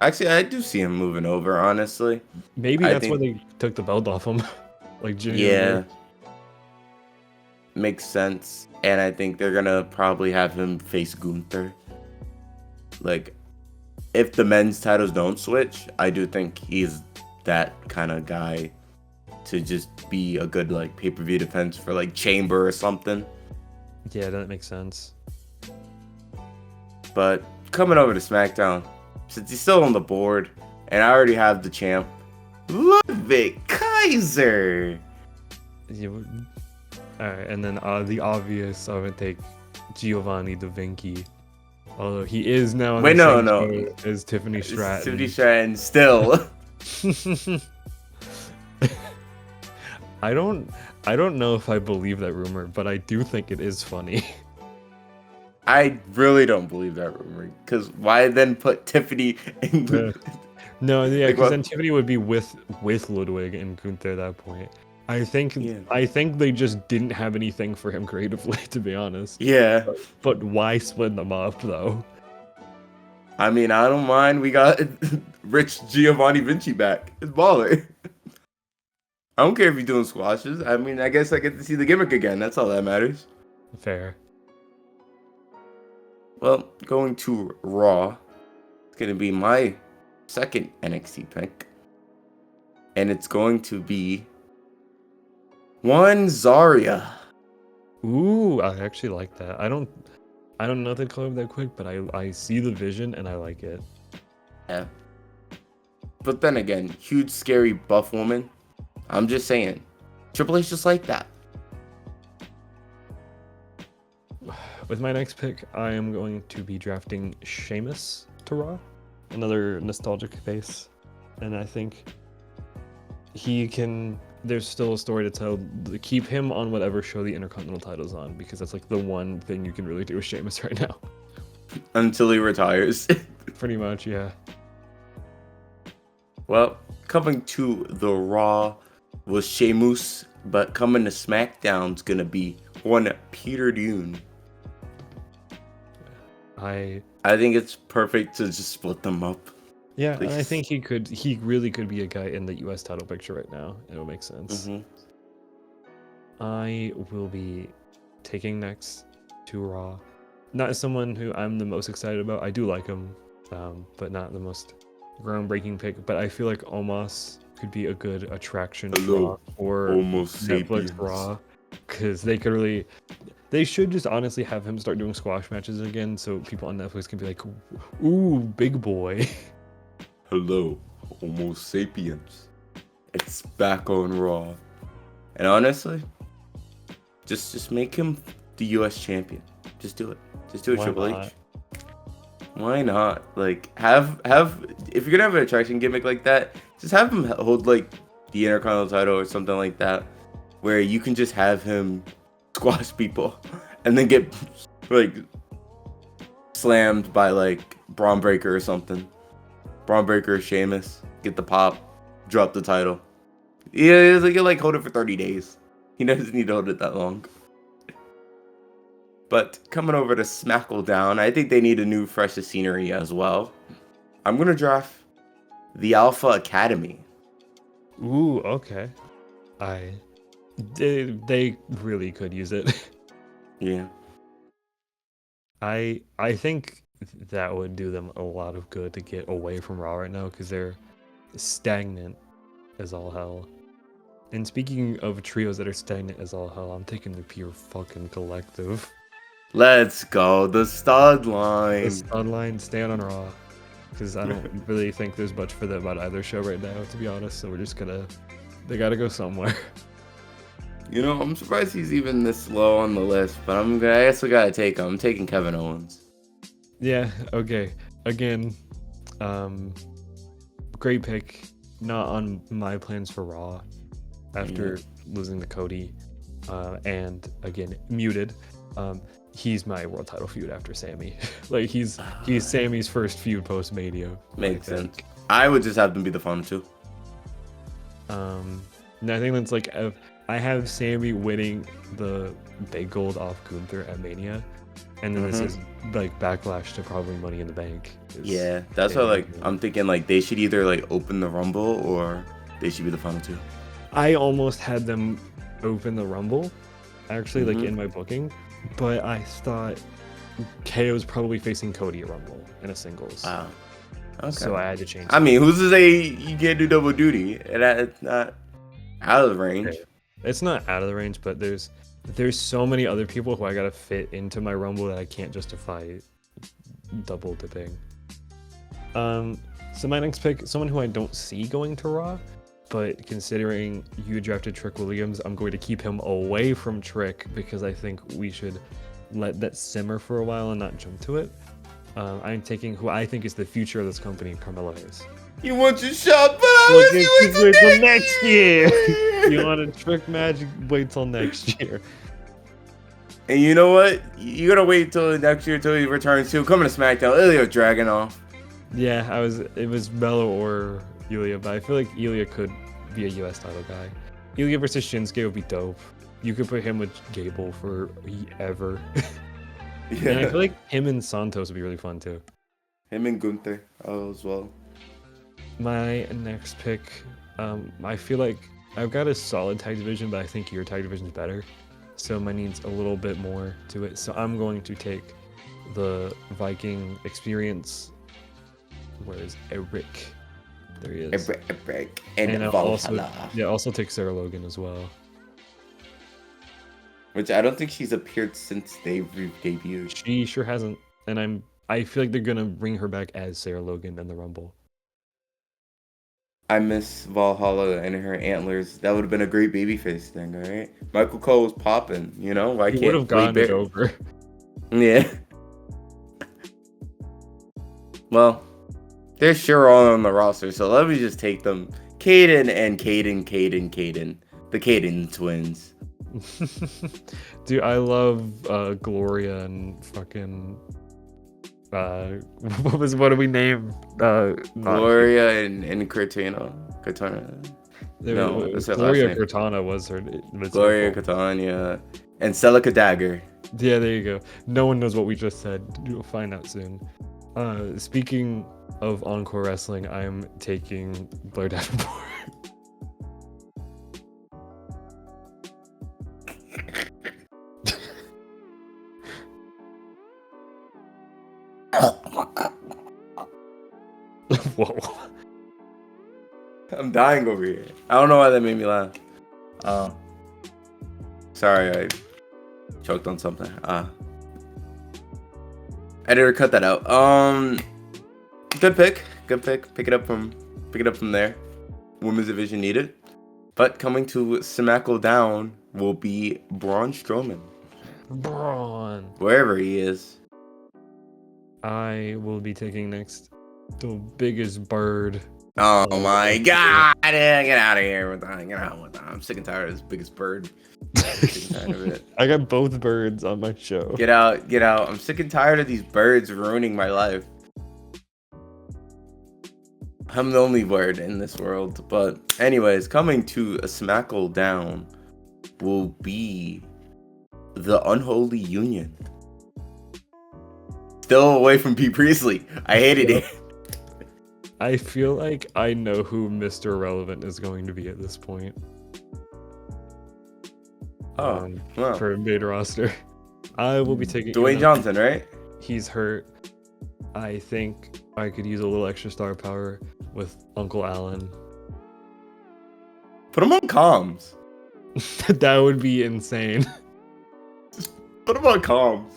[SPEAKER 1] Actually, I do see him moving over. Honestly,
[SPEAKER 2] Maybe that's why they took the belt off him. Like Jimmy.
[SPEAKER 1] Yeah. Makes sense, and I think they're gonna probably have him face Gunther. Like, if the men's titles don't switch, I do think he's that kind of guy to just be a good, like, pay-per-view defense for, like, Chamber or something.
[SPEAKER 2] Yeah, that makes sense.
[SPEAKER 1] But coming over to SmackDown, since he's still on the board, and I already have the champ, Ludwig Kaiser.
[SPEAKER 2] Yeah. Alright, and then the obvious, I'm gonna take Giovanni Da Vinci. Although he is now on the same show as Tiffany Stratton.
[SPEAKER 1] Tiffany Stratton still.
[SPEAKER 2] I don't know if I believe that rumor, but I do think it is funny.
[SPEAKER 1] I really don't believe that rumor, because why then put Tiffany in the...
[SPEAKER 2] No, yeah, because then Tiffany would be with Ludwig and Gunther at that point. I think they just didn't have anything for him creatively, to be honest.
[SPEAKER 1] Yeah.
[SPEAKER 2] But why split them up, though?
[SPEAKER 1] I mean, I don't mind. We got Rich Giovanni Vinci back. It's baller. I don't care if you're doing squashes. I mean, I guess I get to see the gimmick again. That's all that matters.
[SPEAKER 2] Fair.
[SPEAKER 1] Well, going to Raw, it's going to be my second NXT pick. And it's going to be one Zarya.
[SPEAKER 2] Ooh, I actually like that. I don't know the color that quick, but I see the vision and I like it.
[SPEAKER 1] Yeah. But then again, huge scary buff woman. I'm just saying, Triple H just like that.
[SPEAKER 2] With my next pick, I am going to be drafting Sheamus to Raw, another nostalgic face, and I think he can. There's still a story to tell. Keep him on whatever show the Intercontinental title's on, because that's like the one thing you can really do with Sheamus right now.
[SPEAKER 1] Until he retires.
[SPEAKER 2] Pretty much, yeah.
[SPEAKER 1] Well, coming to the Raw was Sheamus, but coming to SmackDown's gonna be one Peter Dune.
[SPEAKER 2] I
[SPEAKER 1] think it's perfect to just split them up.
[SPEAKER 2] Yeah, and I think he really could be a guy in the US title picture right now. It'll make sense.
[SPEAKER 1] Mm-hmm.
[SPEAKER 2] I will be taking next to Raw. Not someone who I'm the most excited about. I do like him, but not the most groundbreaking pick. But I feel like Omos could be a good attraction draw for Netflix Raw, because they should just honestly have him start doing squash matches again, so people on Netflix can be like, "Ooh, big boy."
[SPEAKER 1] Hello, Homo sapiens. It's back on Raw. And honestly, just make him the US champion. Just do it. Just do it, Triple H. Why not? Like, have if you're gonna have an attraction gimmick like that, just have him hold like the Intercontinental title or something like that, where you can just have him squash people, and then get like slammed by like Braun Breaker or something. Braun Breaker or Sheamus, get the pop, drop the title. Yeah, he can like hold it for 30 days. He doesn't need to hold it that long. But coming over to SmackDown, I think they need a new fresh scenery as well. I'm gonna draft the Alpha Academy.
[SPEAKER 2] Ooh, okay. They really could use it.
[SPEAKER 1] Yeah.
[SPEAKER 2] I think that would do them a lot of good to get away from Raw right now because they're stagnant as all hell. And speaking of trios that are stagnant as all hell, I'm taking the Pure fucking Collective.
[SPEAKER 1] Let's go. The stud line.
[SPEAKER 2] This online stand on Raw because I don't really think there's much for them on either show right now, to be honest. So we're just they gotta go somewhere.
[SPEAKER 1] You know, I'm surprised he's even this low on the list, but I guess we gotta take him. I'm taking Kevin Owens.
[SPEAKER 2] Yeah, okay. Again, great pick. Not on my plans for Raw after losing to Cody. And again, muted. He's my world title feud after Sammy. Like he's Sammy's first feud post Mania.
[SPEAKER 1] Makes sense. I would just have them be the final two.
[SPEAKER 2] And I think that's like I have Sammy winning the big gold off Gunther at Mania, and then this is like backlash to probably Money in the Bank.
[SPEAKER 1] Yeah, that's why like I'm thinking like they should either like open the Rumble or they should be the final two.
[SPEAKER 2] I almost had them open the Rumble, actually, like in my booking, but I thought KO was probably facing Cody at Rumble in a singles.
[SPEAKER 1] Okay.
[SPEAKER 2] So I had to change.
[SPEAKER 1] I mean, who's to say you can't do double duty? And it's not out of the range.
[SPEAKER 2] Okay. It's not out of the range, but there's so many other people who I gotta fit into my Rumble that I can't justify double dipping. So my next pick, someone who I don't see going to Raw, but considering you drafted Trick Williams, I'm going to keep him away from Trick because I think we should let that simmer for a while and not jump to it. I'm taking who I think is the future of this company, Carmelo Hayes.
[SPEAKER 1] You want your shot, but I was
[SPEAKER 2] wait till next year. You want a Trick Magic? Wait till next year.
[SPEAKER 1] And you know what? You're gonna wait till next year till he returns too. Coming to SmackDown, Ilya Dragunov.
[SPEAKER 2] Yeah, it was Melo or Ilya, but I feel like Ilya could be a US title guy. Ilya versus Shinsuke would be dope. You could put him with Gable forever.
[SPEAKER 1] Yeah.
[SPEAKER 2] And I feel like him and Santos would be really fun too.
[SPEAKER 1] Him and Gunther as well.
[SPEAKER 2] My next pick, I feel like I've got a solid tag division, but I think your tag division is better. So mine needs a little bit more to it. So I'm going to take the Viking experience. Where is Eric? There he is.
[SPEAKER 1] Eric.
[SPEAKER 2] And I'll also take Sarah Logan as well.
[SPEAKER 1] Which I don't think she's appeared since they debuted.
[SPEAKER 2] She sure hasn't. And I feel like they're gonna bring her back as Sarah Logan in the Rumble.
[SPEAKER 1] I miss Valhalla and her antlers. That would have been a great babyface thing, right? Michael Cole was popping, you know? Why can't
[SPEAKER 2] would have gotten it over.
[SPEAKER 1] Yeah. Well, they're sure all on the roster, so let me just take them. Caden. The Caden twins.
[SPEAKER 2] Dude, I love Gloria and fucking what do we name
[SPEAKER 1] Gloria and Cortana. No,
[SPEAKER 2] Gloria Cortana was her.
[SPEAKER 1] Gloria Cortana and Celica Dagger.
[SPEAKER 2] Yeah, there you go. No one knows what we just said. You'll find out soon. Speaking of Encore Wrestling, I'm taking Blair Davenport. Whoa.
[SPEAKER 1] I'm dying over here. I don't know why that made me laugh. Sorry, I choked on something. Editor, cut that out. Good pick. Pick it up from there. Women's division needed. But coming to SmackDown will be Braun Strowman.
[SPEAKER 2] Braun.
[SPEAKER 1] Wherever he is.
[SPEAKER 2] I will be taking next the biggest bird
[SPEAKER 1] Oh my god! Get out of here with that. Get out with that. I'm sick and tired of this biggest bird. Sick and tired of it.
[SPEAKER 2] I got both birds on my show.
[SPEAKER 1] Get out, get out. I'm sick and tired of these birds ruining my life. I'm the only bird in this world. But anyways, coming to a smackle down will be the Unholy Union. Still away from P. Priestley. I hated it.
[SPEAKER 2] I feel like I know who Mr. Relevant is going to be at this point.
[SPEAKER 1] Wow.
[SPEAKER 2] For mid roster. I will be taking
[SPEAKER 1] Dwayne Johnson, right?
[SPEAKER 2] He's hurt. I think I could use a little extra star power with Uncle Allen.
[SPEAKER 1] Put him on comms.
[SPEAKER 2] That would be insane.
[SPEAKER 1] Put him on comms.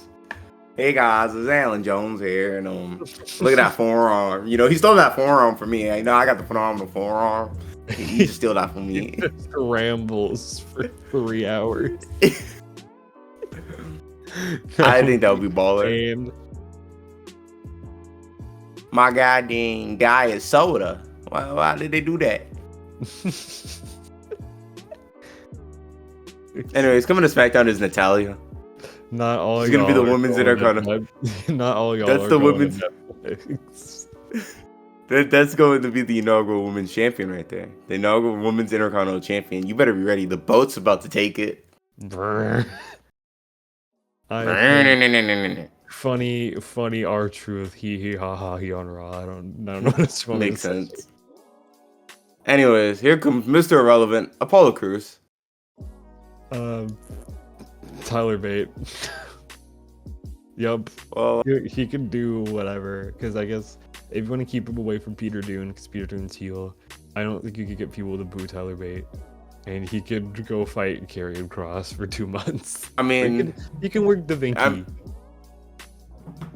[SPEAKER 1] Hey guys, it's Alan Jones here, and look at that forearm. You know, he stole that forearm from me. I know I got to put on the forearm. He just stole that from me.
[SPEAKER 2] Rambles for 3 hours.
[SPEAKER 1] I think that would be baller.
[SPEAKER 2] And
[SPEAKER 1] my goddamn guy is soda. Why did they do that? Anyways, coming to SmackDown is Natalia.
[SPEAKER 2] not all.
[SPEAKER 1] She's gonna be the women's Intercontinental.
[SPEAKER 2] Not all y'all.
[SPEAKER 1] That's
[SPEAKER 2] are
[SPEAKER 1] the
[SPEAKER 2] going
[SPEAKER 1] women's.
[SPEAKER 2] to Netflix.
[SPEAKER 1] That's going to be the inaugural women's champion right there. The inaugural women's Intercontinental champion. You better be ready. The boat's about to take it.
[SPEAKER 2] Brr. Funny R-Truth, he ha ha he on Raw. I don't know what it's supposed
[SPEAKER 1] Makes sense. Anyways, here comes Mr. Irrelevant, Apollo Crews.
[SPEAKER 2] Tyler Bate. Yup.
[SPEAKER 1] Well,
[SPEAKER 2] He can do whatever, because I guess if you want to keep him away from Peter Dune, because Peter Dune's heel, I don't think you could get people to boo Tyler Bate. And he could go fight Karrion Kross for 2 months.
[SPEAKER 1] I mean,
[SPEAKER 2] he can work the Vinky.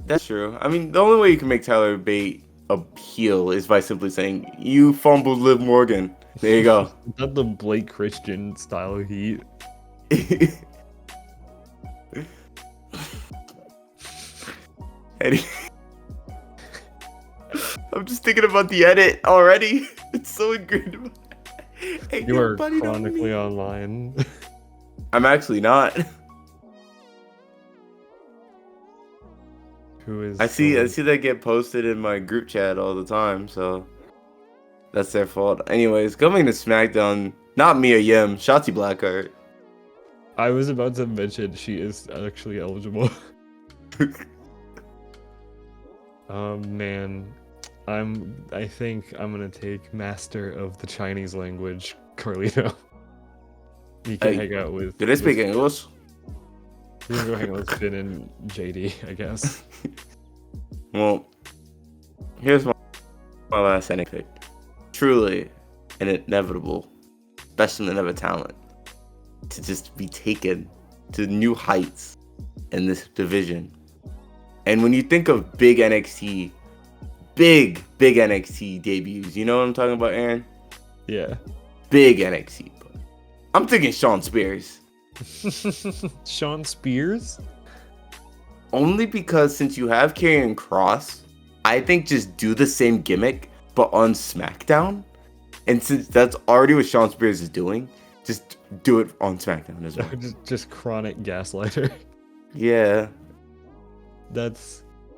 [SPEAKER 1] That's true. I mean, the only way you can make Tyler Bate a heel is by simply saying, "You fumbled Liv Morgan." There you go.
[SPEAKER 2] Not the Blake Christian style heat.
[SPEAKER 1] Eddie. I'm just thinking about the edit already. It's so ingrained. Hey,
[SPEAKER 2] You are chronically online.
[SPEAKER 1] I'm actually not.
[SPEAKER 2] Who is?
[SPEAKER 1] I see that get posted in my group chat all the time, so that's their fault. Anyways, coming to SmackDown, not Mia Yim, Shotzi Blackheart.
[SPEAKER 2] I was about to mention she is actually eligible. Man, I think I'm gonna take Master of the Chinese Language, Carlito. He can hang out with.
[SPEAKER 1] Do they speak English?
[SPEAKER 2] We can go hang out with Finn and JD, I guess.
[SPEAKER 1] Well, here's my last ending pick. Truly an inevitable specimen of a talent to just be taken to new heights in this division. And when you think of big NXT debuts, you know what I'm talking about, Arryn?
[SPEAKER 2] Yeah.
[SPEAKER 1] Big NXT. I'm thinking Shawn Spears.
[SPEAKER 2] Shawn Spears?
[SPEAKER 1] Only because since you have Karrion Kross, I think just do the same gimmick, but on SmackDown. And since that's already what Shawn Spears is doing, just do it on SmackDown as well.
[SPEAKER 2] just chronic gaslighter.
[SPEAKER 1] Yeah.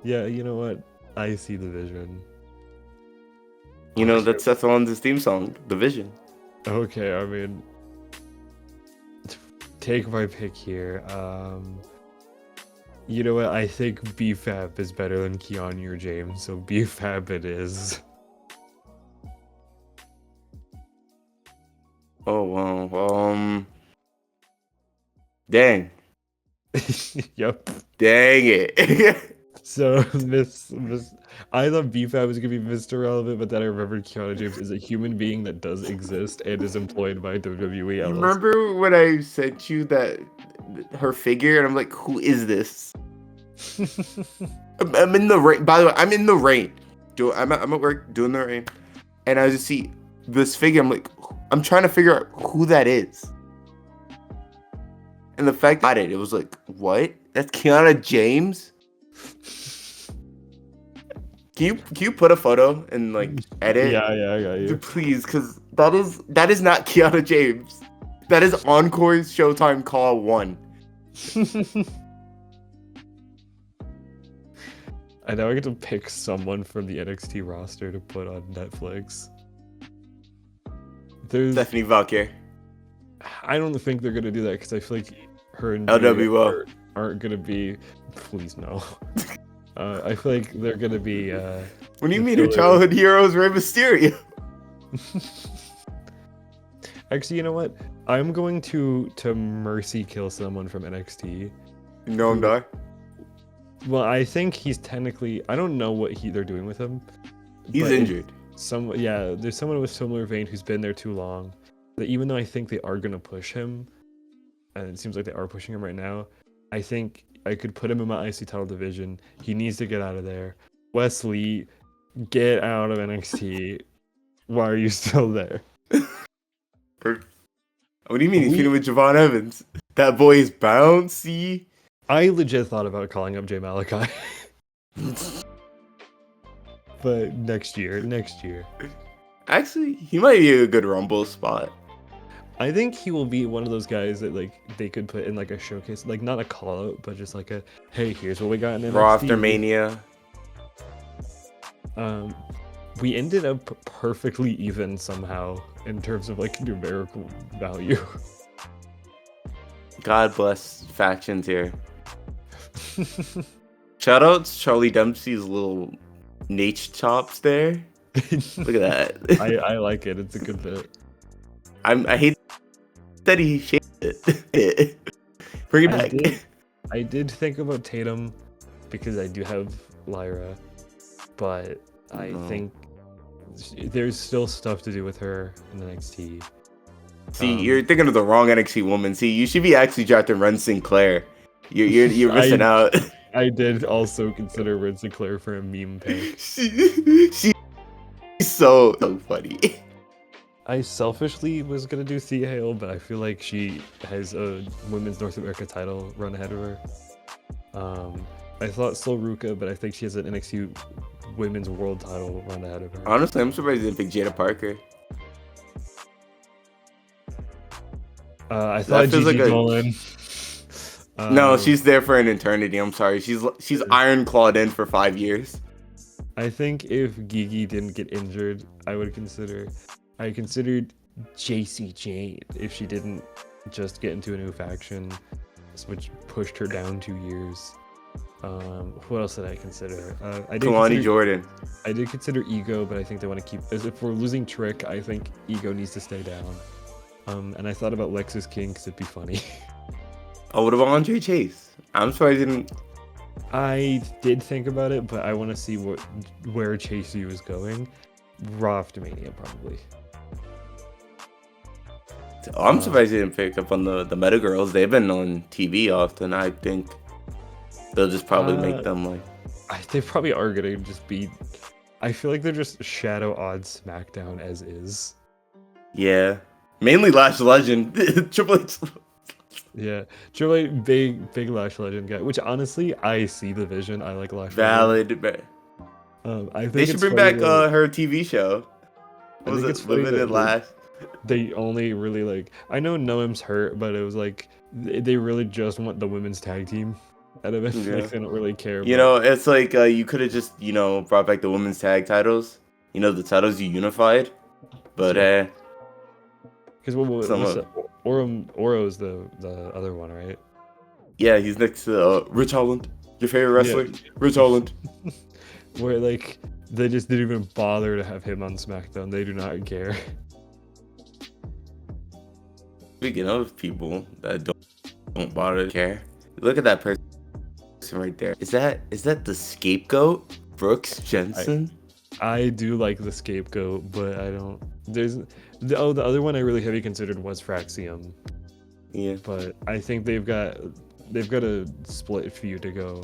[SPEAKER 2] Yeah, you know what? I see the vision.
[SPEAKER 1] You know, that's Seth Rollins' theme song, The Vision.
[SPEAKER 2] Okay, I mean, take my pick here. You know what? I think BFAB is better than Keanu or James, so BFAB it is.
[SPEAKER 1] Oh, wow. Dang.
[SPEAKER 2] Yep.
[SPEAKER 1] Dang it.
[SPEAKER 2] So, I thought BFAB was going to be Mr. Relevant, but then I remembered Keanu James is a human being that does exist and is employed by WWE.
[SPEAKER 1] You remember when I sent you that her figure, and I'm like, who is this? I'm in the rain. By the way, I'm in the rain. I'm at work doing the rain, and I just see this figure. I'm like, I'm trying to figure out who that is. And the fact that it was like, what? That's Keanu James? Can you put a photo and like edit?
[SPEAKER 2] Yeah, I got you.
[SPEAKER 1] Please, because that is not Kiana James. That is Encore's Showtime Call 1.
[SPEAKER 2] I know I get to pick someone from the NXT roster to put on Netflix. There's
[SPEAKER 1] Stephanie Valkyrie.
[SPEAKER 2] I don't think they're gonna do that because I feel like her and
[SPEAKER 1] LWO.
[SPEAKER 2] aren't gonna be. Please no. I feel like they're gonna be.
[SPEAKER 1] What do you mean her childhood hero is Rey Mysterio?
[SPEAKER 2] Actually, you know what? I'm going to mercy kill someone from NXT.
[SPEAKER 1] No, I'm not.
[SPEAKER 2] Well, I think he's technically. I don't know what they're doing with him.
[SPEAKER 1] He's injured.
[SPEAKER 2] There's someone with similar vein who's been there too long. That even though I think they are gonna push him, and it seems like they are pushing him right now, I think I could put him in my IC title division. He needs to get out of there. Wesley, get out of NXT. Why are you still there?
[SPEAKER 1] What do you mean he's feuding with Javon Evans? That boy is bouncy.
[SPEAKER 2] I legit thought about calling up Jay Malachi. But next year.
[SPEAKER 1] Actually, he might be a good Rumble spot.
[SPEAKER 2] I think he will be one of those guys that like they could put in like a showcase, like not a call out, but just like a hey, here's what we got in NXT.
[SPEAKER 1] Raw after Mania.
[SPEAKER 2] We ended up perfectly even somehow in terms of like numerical value.
[SPEAKER 1] God bless factions here. Shoutouts Charlie Dempsey's little Nate chops there. Look at that.
[SPEAKER 2] I like it. It's a good bit.
[SPEAKER 1] I hate that he shaved it. Bring it back.
[SPEAKER 2] I did think about Tatum because I do have Lyra, but I think there's still stuff to do with her in NXT.
[SPEAKER 1] See, you're thinking of the wrong NXT woman. See, you should be actually drafting Ren Sinclair. You're missing out.
[SPEAKER 2] I did also consider Ren Sinclair for a meme pick.
[SPEAKER 1] She's so funny.
[SPEAKER 2] I selfishly was gonna do Thea Hale, but I feel like she has a women's North America title run ahead of her. I thought Sol Ruka, but I think she has an NXT women's world title run ahead of her.
[SPEAKER 1] Honestly, I'm surprised you didn't pick Jada Parker.
[SPEAKER 2] I thought Gigi Dolan.
[SPEAKER 1] No, she's there for an eternity. I'm sorry. She's iron clawed in for 5 years.
[SPEAKER 2] I think if Gigi didn't get injured, I considered JC Jane if she didn't just get into a new faction, which pushed her down 2 years. What else did I consider?
[SPEAKER 1] Kalani Jordan.
[SPEAKER 2] I did consider Ego, but I think they want to keep. As if we're losing Trick, I think Ego needs to stay down. And I thought about Lexus King because it'd be funny.
[SPEAKER 1] Oh, what about Andre Chase? I'm sorry I didn't.
[SPEAKER 2] I did think about it, but I want to see where Chase U is going. Raw after Mania, probably.
[SPEAKER 1] I'm surprised you didn't pick up on the Meta Girls. They've been on TV often. I think they'll just probably make them like.
[SPEAKER 2] They probably are gonna just be. I feel like they're just Shadow Odd SmackDown as is.
[SPEAKER 1] Yeah, mainly Lash Legend. Triple H.
[SPEAKER 2] Yeah, Triple H, big Lash Legend guy. Which honestly, I see the vision. I like Lash.
[SPEAKER 1] Valid.
[SPEAKER 2] I think
[SPEAKER 1] they should bring back her TV show. What was it? Limited Lash.
[SPEAKER 2] They only really like. I know Noam's hurt, but it was like they really just want the women's tag team out of it. Yeah. Like they don't really care.
[SPEAKER 1] You know, it's like you could have just brought back the women's tag titles. The titles you unified, but
[SPEAKER 2] because Oro's the other one, right?
[SPEAKER 1] Yeah, he's next to Rich Holland, your favorite wrestler, yeah. Rich Holland.
[SPEAKER 2] Where like they just didn't even bother to have him on SmackDown. They do not care.
[SPEAKER 1] Speaking of people that don't bother to care, look at that person right there. Is that the scapegoat, Brooks Jensen?
[SPEAKER 2] I do like the scapegoat, but I don't. The other one I really heavy considered was Fraxium.
[SPEAKER 1] Yeah.
[SPEAKER 2] But I think they've got a split feud to go.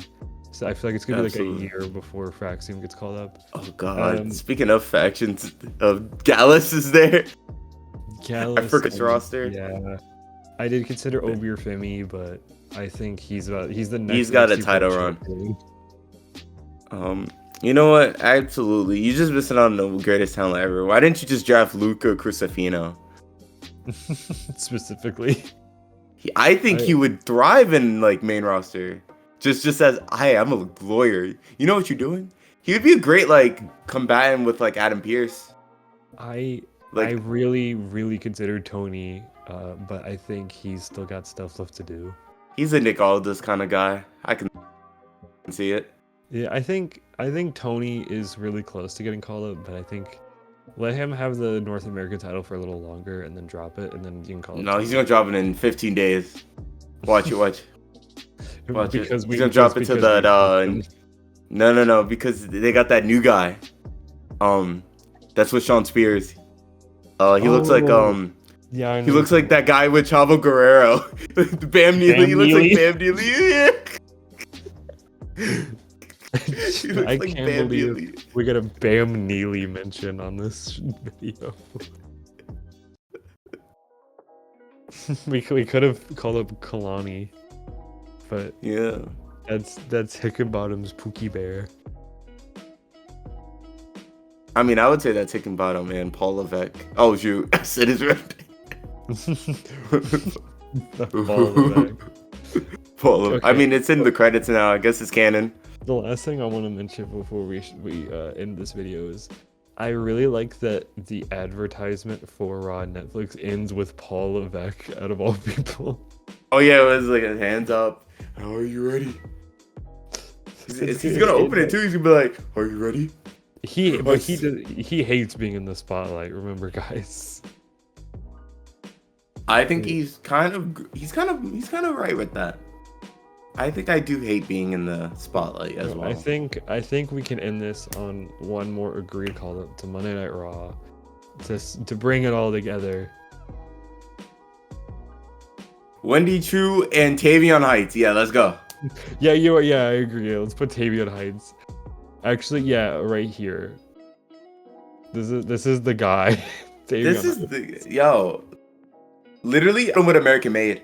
[SPEAKER 2] So I feel like it's gonna be like a year before Fraxium gets called up.
[SPEAKER 1] Oh god. Speaking of factions, Gallus is there.
[SPEAKER 2] Gallus.
[SPEAKER 1] I forgot his roster.
[SPEAKER 2] Yeah. I did consider Obi or Femi, but I think he's the next.
[SPEAKER 1] He's got a title run. You know what? Absolutely. You just missing out on the greatest talent ever. Why didn't you just draft Luca Crucifino?
[SPEAKER 2] Specifically.
[SPEAKER 1] I think he would thrive in like main roster. Just as I'm a lawyer. You know what you're doing? He would be a great like combatant with like Adam Pearce.
[SPEAKER 2] I really considered Tony, but I think he's still got stuff left to do.
[SPEAKER 1] He's a Nick Aldis kind of guy. I can see it.
[SPEAKER 2] Yeah, I think Tony is really close to getting called up, but I think let him have the North American title for a little longer and then drop it, and then you can call it.
[SPEAKER 1] No, he's gonna drop it in 15 days. Watch it. Watch it. He's gonna drop it to that. No, because they got that new guy. That's with Sean Spears. He looks like
[SPEAKER 2] Yeah,
[SPEAKER 1] he looks like that guy with Chavo Guerrero. Bam Neely. He looks like Bam Neely. Yeah.
[SPEAKER 2] I can't believe we got a Bam Neely mention on this video. we could have called up Kalani, but
[SPEAKER 1] yeah,
[SPEAKER 2] that's Hickenbottom's Pookie Bear.
[SPEAKER 1] I mean, I would say that's Hickenbottom and Paul Levesque. Oh shoot, I said his red.
[SPEAKER 2] Paul Levesque.
[SPEAKER 1] Okay. I mean, it's in the credits now. I guess it's canon.
[SPEAKER 2] The last thing I want to mention before we end this video is I really like that the advertisement for Raw Netflix ends with Paul Levesque out of all people.
[SPEAKER 1] Oh yeah, it was like a hands up. How are you ready? He's gonna open it too. He's gonna be like, "Are you ready?"
[SPEAKER 2] He hates being in the spotlight. Remember, guys.
[SPEAKER 1] I think he's kind of right with that. I think I do hate being in the spotlight as well.
[SPEAKER 2] I think we can end this on one more agreed call up to Monday Night Raw, to bring it all together.
[SPEAKER 1] Wendy Chu and Tavion Heights. Yeah, let's go.
[SPEAKER 2] Yeah, I agree. Let's put Tavion Heights. Actually, yeah, right here. This is the guy.
[SPEAKER 1] This is the literally what American made.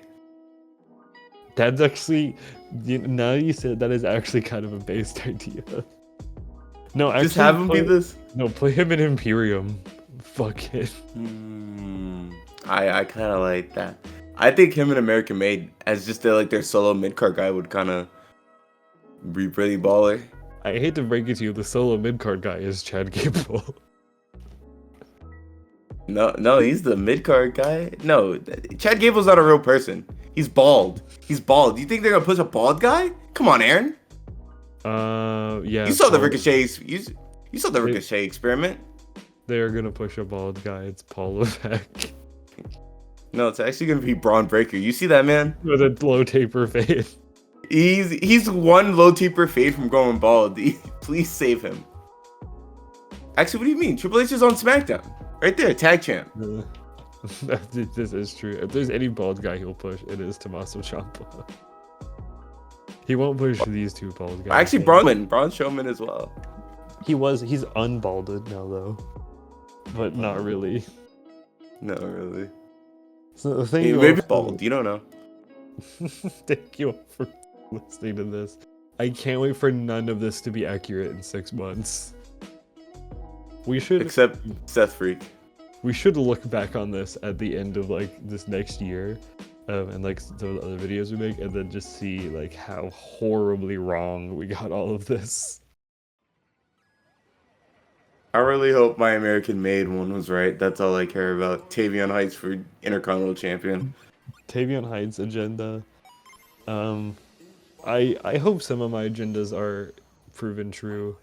[SPEAKER 2] That's actually, now you said that is actually kind of a based idea. No, actually,
[SPEAKER 1] just have him be this.
[SPEAKER 2] No, play him in Imperium. Fuck it.
[SPEAKER 1] I kind of like that. I think him and American Made as just their solo mid card guy would kind of be pretty baller.
[SPEAKER 2] I hate to break it to you, the solo mid card guy is Chad Gable.
[SPEAKER 1] No, he's the mid card guy. No, Chad Gable's not a real person. He's bald. You think they're gonna push a bald guy? Come on, Arryn.
[SPEAKER 2] Yeah.
[SPEAKER 1] You saw the Ricochet. You saw the Ricochet experiment.
[SPEAKER 2] They're gonna push a bald guy. It's Paul Levesque.
[SPEAKER 1] No, it's actually gonna be Braun Breaker. You see that man
[SPEAKER 2] with a low taper fade.
[SPEAKER 1] He's one low taper fade from going bald. Please save him. Actually, what do you mean? Triple H is on SmackDown. Right there, tag champ.
[SPEAKER 2] This is true. If there's any bald guy he'll push, it is Tommaso Ciampa. He won't push these two bald guys.
[SPEAKER 1] Actually, Braun Strowman as well.
[SPEAKER 2] He's unbalded now though, but not really.
[SPEAKER 1] No, really.
[SPEAKER 2] So the thing
[SPEAKER 1] maybe bald. You don't know.
[SPEAKER 2] Thank you for listening to this. I can't wait for none of this to be accurate in 6 months. We should,
[SPEAKER 1] except Seth Freak.
[SPEAKER 2] We should look back on this at the end of this next year, and the other videos we make, and then just see how horribly wrong we got all of this.
[SPEAKER 1] I really hope my American Made one was right. That's all I care about. Tavion Heights for Intercontinental Champion.
[SPEAKER 2] Tavion Heights agenda. I hope some of my agendas are proven true.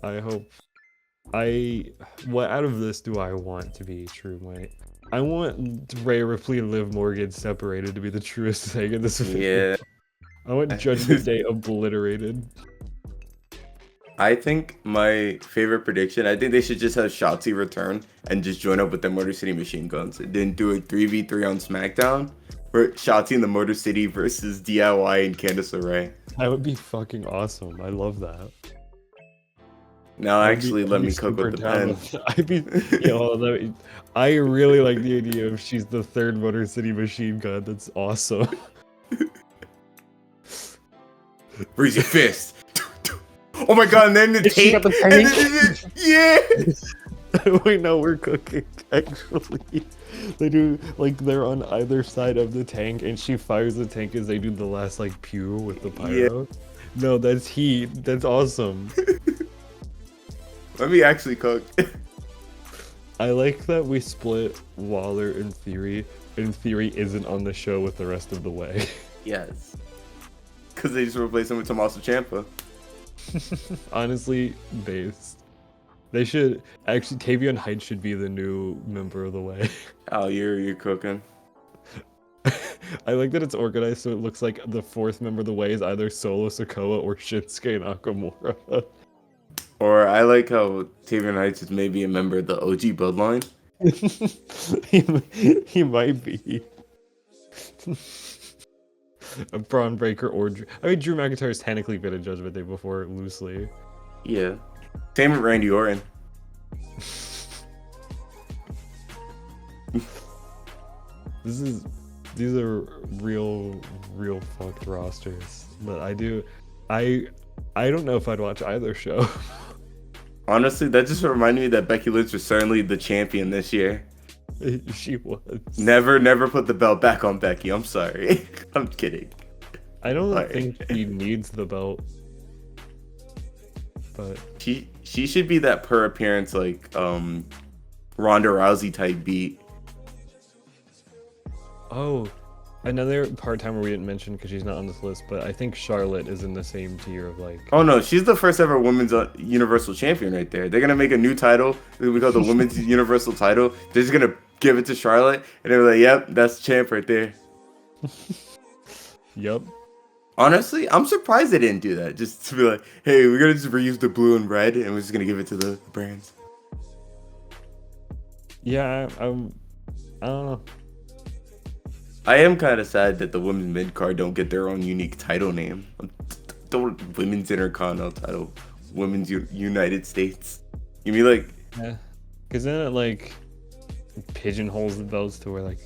[SPEAKER 2] I hope. What out of this do I want to be true, mate? I want Rhea Ripley and Liv Morgan separated to be the truest thing in this video.
[SPEAKER 1] Yeah.
[SPEAKER 2] I want Judgment Day obliterated.
[SPEAKER 1] I think my favorite prediction, I think they should just have Shotzi return and just join up with the Motor City Machine Guns. And then do a 3v3 on SmackDown where Shotzi and the Motor City versus DIY and Candice LeRae.
[SPEAKER 2] That would be fucking awesome. I love that.
[SPEAKER 1] Now actually let me cook with the pen.
[SPEAKER 2] I really like the idea of she's the third Motor City Machine Gun. That's awesome.
[SPEAKER 1] Raise your fist. Oh my god, and then the
[SPEAKER 3] She
[SPEAKER 1] tank.
[SPEAKER 3] got the
[SPEAKER 1] And
[SPEAKER 3] tank.
[SPEAKER 1] yeah.
[SPEAKER 2] Wait, no, we're cooking. Actually, they do like they're on either side of the tank, and she fires the tank as they do the last like pew with the pyro. No, that's heat. That's awesome.
[SPEAKER 1] Let me actually cook.
[SPEAKER 2] I like that we split Waller in theory. In theory, isn't on the show with the rest of the way.
[SPEAKER 1] Yes. Because they just replaced him with Tommaso Ciampa.
[SPEAKER 2] Honestly, based. They should actually. Tavion Heights should be the new member of the way.
[SPEAKER 1] Oh, you're cooking.
[SPEAKER 2] I like that it's organized so it looks like the fourth member of the way is either Solo Sikoa or Shinsuke Nakamura.
[SPEAKER 1] Or I like how Tavion Heights is maybe a member of the OG Bloodline.
[SPEAKER 2] he might be. A Braun Breaker or I mean Drew McIntyre's technically been in Judgment Day before loosely.
[SPEAKER 1] Yeah. Same with Randy Orton.
[SPEAKER 2] These are real fucked rosters. But I don't know if I'd watch either show.
[SPEAKER 1] Honestly, that just reminded me that Becky Lynch was certainly the champion this year.
[SPEAKER 2] She was.
[SPEAKER 1] Never put the belt back on Becky. I'm sorry. I'm kidding.
[SPEAKER 2] I don't
[SPEAKER 1] Sorry.
[SPEAKER 2] think she needs the belt. But
[SPEAKER 1] She should be that per appearance like Ronda Rousey type beat.
[SPEAKER 2] oh, another part-timer we didn't mention because she's not on this list, but I think Charlotte is in the same tier of like.
[SPEAKER 1] Oh no, she's the first ever women's Universal Champion right there. They're gonna make a new title. We call it the Women's Universal Title. They're just gonna give it to Charlotte, and they're like, "Yep, that's the champ right there."
[SPEAKER 2] Yep.
[SPEAKER 1] Honestly, I'm surprised they didn't do that. Just to be like, "Hey, we're gonna just reuse the blue and red, and we're just gonna give it to the brands."
[SPEAKER 2] Yeah, I don't know.
[SPEAKER 1] I am kind of sad that the women's mid card don't get their own unique title name. Don't women's intercontinental title, women's United States. You mean like?
[SPEAKER 2] Yeah, because then it like pigeonholes the belts to where like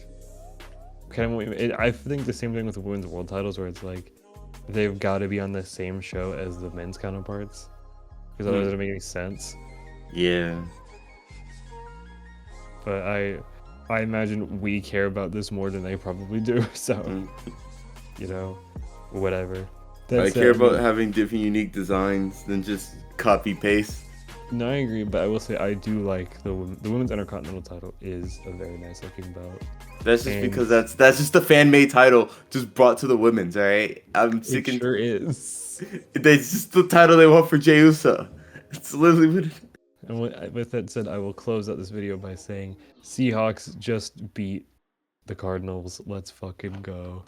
[SPEAKER 2] I think the same thing with the women's world titles where it's like they've got to be on the same show as the men's counterparts because otherwise it doesn't make any sense.
[SPEAKER 1] Yeah.
[SPEAKER 2] But I imagine we care about this more than they probably do, so you know, whatever.
[SPEAKER 1] I care about having different unique designs than just copy paste.
[SPEAKER 2] No, I agree, but I will say I do like the women's intercontinental title is a very nice looking belt.
[SPEAKER 1] That's just because that's just the fan made title just brought to the women's. All right, I'm sick.
[SPEAKER 2] It sure is.
[SPEAKER 1] That's just the title they want for Jey Uso. It's literally what it.
[SPEAKER 2] And with that said, I will close out this video by saying Seahawks just beat the Cardinals. Let's fucking go.